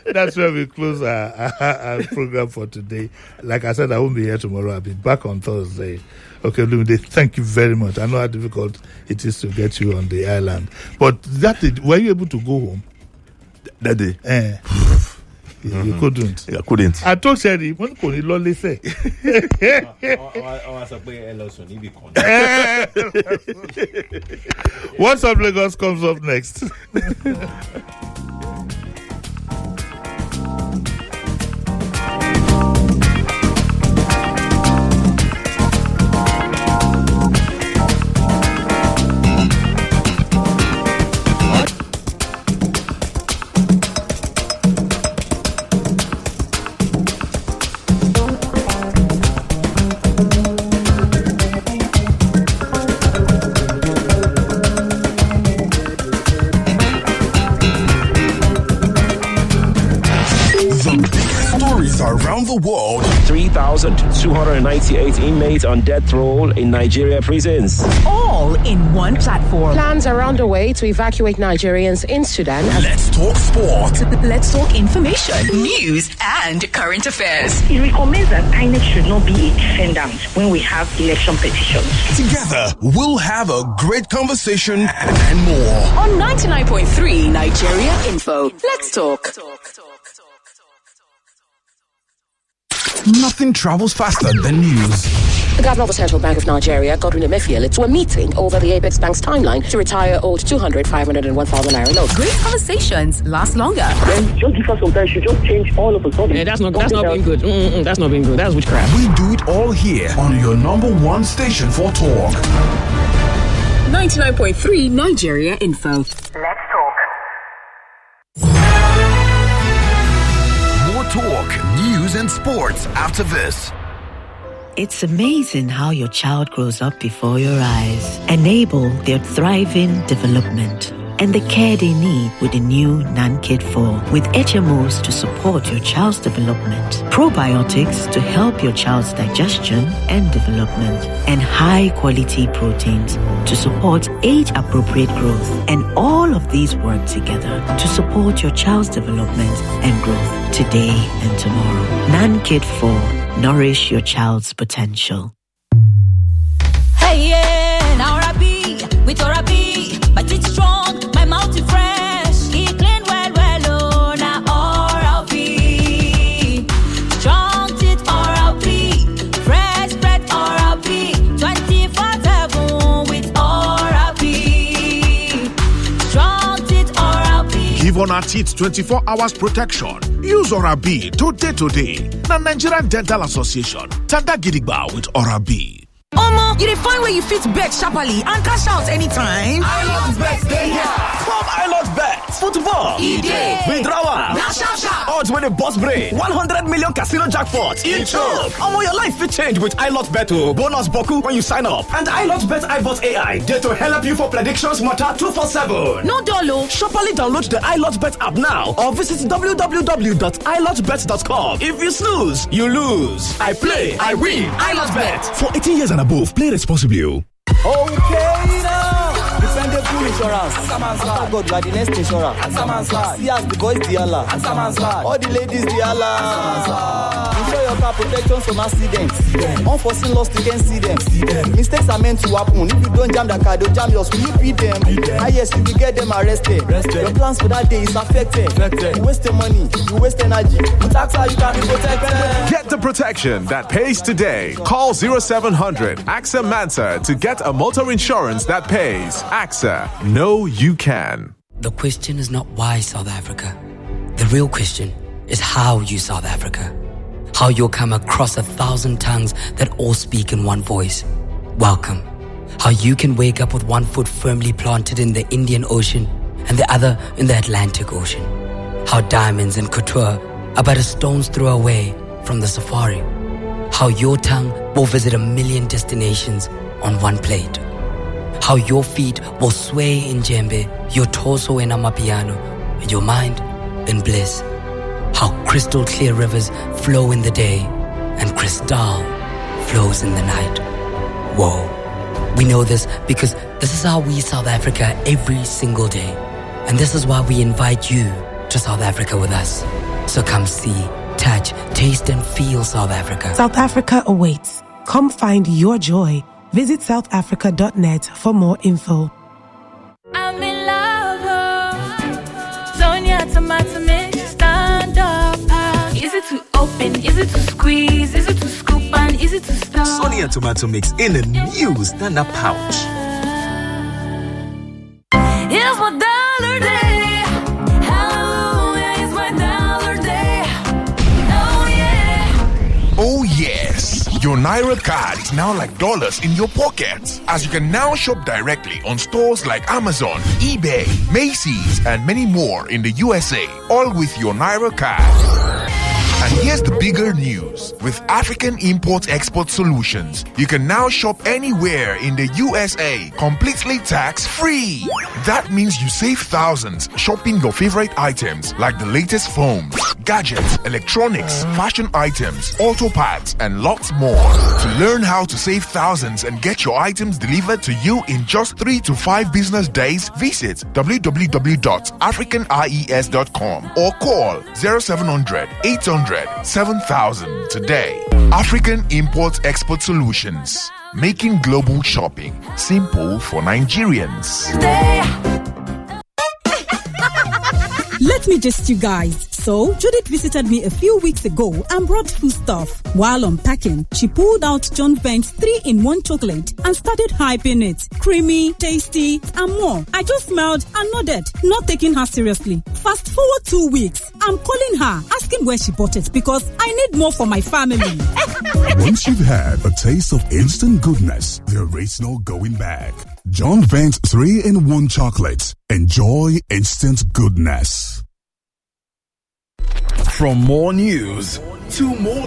That's where we close our program for today. Like I said, I won't be here tomorrow. I'll be back on Thursday. Okay, Lumide, thank you very much. I know how difficult it is to get you on the island. But were you able to go home? That day? You couldn't. I couldn't. I told Sherry, when could you lolly say? What's Up Lagos comes up next. Around the world. 3,298 inmates on death row in Nigeria prisons. All in one platform. Plans are underway to evacuate Nigerians in Sudan. Let's talk sport. Let's talk information, news, and current affairs. He recommends that INEC should not be a defendant when we have election petitions. Together, we'll have a great conversation and more. On 99.3 Nigeria Info. Let's talk. Nothing travels faster than news. Governor of the Central Bank of Nigeria, Godwin Emefiele, to a meeting over the Apex Bank's timeline to retire old 200, 500 and 1,000 naira notes. Great conversations last longer. Then just give us some time. She just change all of a sudden. Yeah, that's not being good. That's not being good. That's witchcraft. We do it all here on your number one station for talk. 99.3 Nigeria Info. Let's talk. More talk, news and sports after this. It's amazing how your child grows up before your eyes. Enable their thriving development and the care they need with the new NanKid 4 with HMOs to support your child's development, probiotics to help your child's digestion and development, and high-quality proteins to support age-appropriate growth. And all of these work together to support your child's development and growth today and tomorrow. NanKid 4. Nourish your child's potential. Hey, yeah, now Rabi, with Rabi, but it's strong, my mouth is fresh, it clean well, oh, now Oral-B. Strong teeth Oral-B, fresh bread Oral-B, 24/7 with Oral-B. Strong teeth Oral-B. Give on our teeth 24 hours protection. Use Oral-B today. The Nigerian Dental Association. Tanda Gidigba with Oral-B. Omo, you find where you fit bet sharply and cash out anytime. iLot Bet day here. From iLot Bet. Football. Withdrawal. Odds with a boss brain. 100 million casino jackpot. Omo, your life will change with iLot Bet. Bonus boku when you sign up. And iLot Bet iBot AI. There to help you for predictions matter 247. No dolo. Sharply download the iLot Bet app now or visit www.ilotbet.com. If you snooze, you lose. I play, I win. iLot Bet. For 18 years and above, play responsibly. Okay now. Dependable insurance. After God, you are the next insurer. See as the boys the Allah. All the ladies the Allah. Insure your car protection from accidents. Unforeseen loss, you can see them. Mistakes are meant to happen. If you don't jam the car, they'll jam yours. Will you beat them? Yes, you will get them arrested. Your plans for that day is affected. You waste your money, you waste energy. With AXA, you can be protected. Get the protection that pays today. Call 0700 AXA Mansa to get a motor insurance that pays. AXA, know you can. The question is not why South Africa. The real question is how you South Africa. How you'll come across 1,000 tongues that all speak in one voice. Welcome. How you can wake up with one foot firmly planted in the Indian Ocean and the other in the Atlantic Ocean. How diamonds and couture are but a stone's throw away from the safari. How your tongue will visit 1 million destinations on one plate. How your feet will sway in djembe, your torso in amapiano, and your mind in bliss. How crystal clear rivers flow in the day and crystal flows in the night. Whoa. We know this because this is how we South Africa every single day. And this is why we invite you to South Africa with us. So come see, touch, taste and feel South Africa. South Africa awaits. Come find your joy. Visit southafrica.net for more info. I'm in love. Sonia tomato mix, stand up. Easy to open, easy to squeeze, easy to scoop and easy to stir. Sonia tomato mix in a new stand-up pouch. Here's my dollar day. Hallelujah, it's my dollar day. Oh yeah. Oh yes. Your Naira card is now like dollars in your pocket, as you can now shop directly on stores like Amazon, eBay, Macy's, and many more in the USA, all with your Naira card. And here's the bigger news. With African Import-Export Solutions, you can now shop anywhere in the USA completely tax-free. That means you save thousands shopping your favorite items like the latest phones, gadgets, electronics, fashion items, auto parts, and lots more. To learn how to save thousands and get your items delivered to you in just 3 to 5 business days, visit www.africanies.com or call 0700 800 7000 today. African Import-Export Solutions, making global shopping simple for Nigerians. Let me just you guys. So, Judith visited me a few weeks ago and brought foodstuff. While unpacking, she pulled out John Vance 3-in-1 chocolate and started hyping it. Creamy, tasty, and more. I just smiled and nodded, not taking her seriously. Fast forward 2 weeks, I'm calling her, asking where she bought it because I need more for my family. Once you've had a taste of instant goodness, there is no going back. John Vance 3-in-1 chocolate. Enjoy instant goodness. From more news to more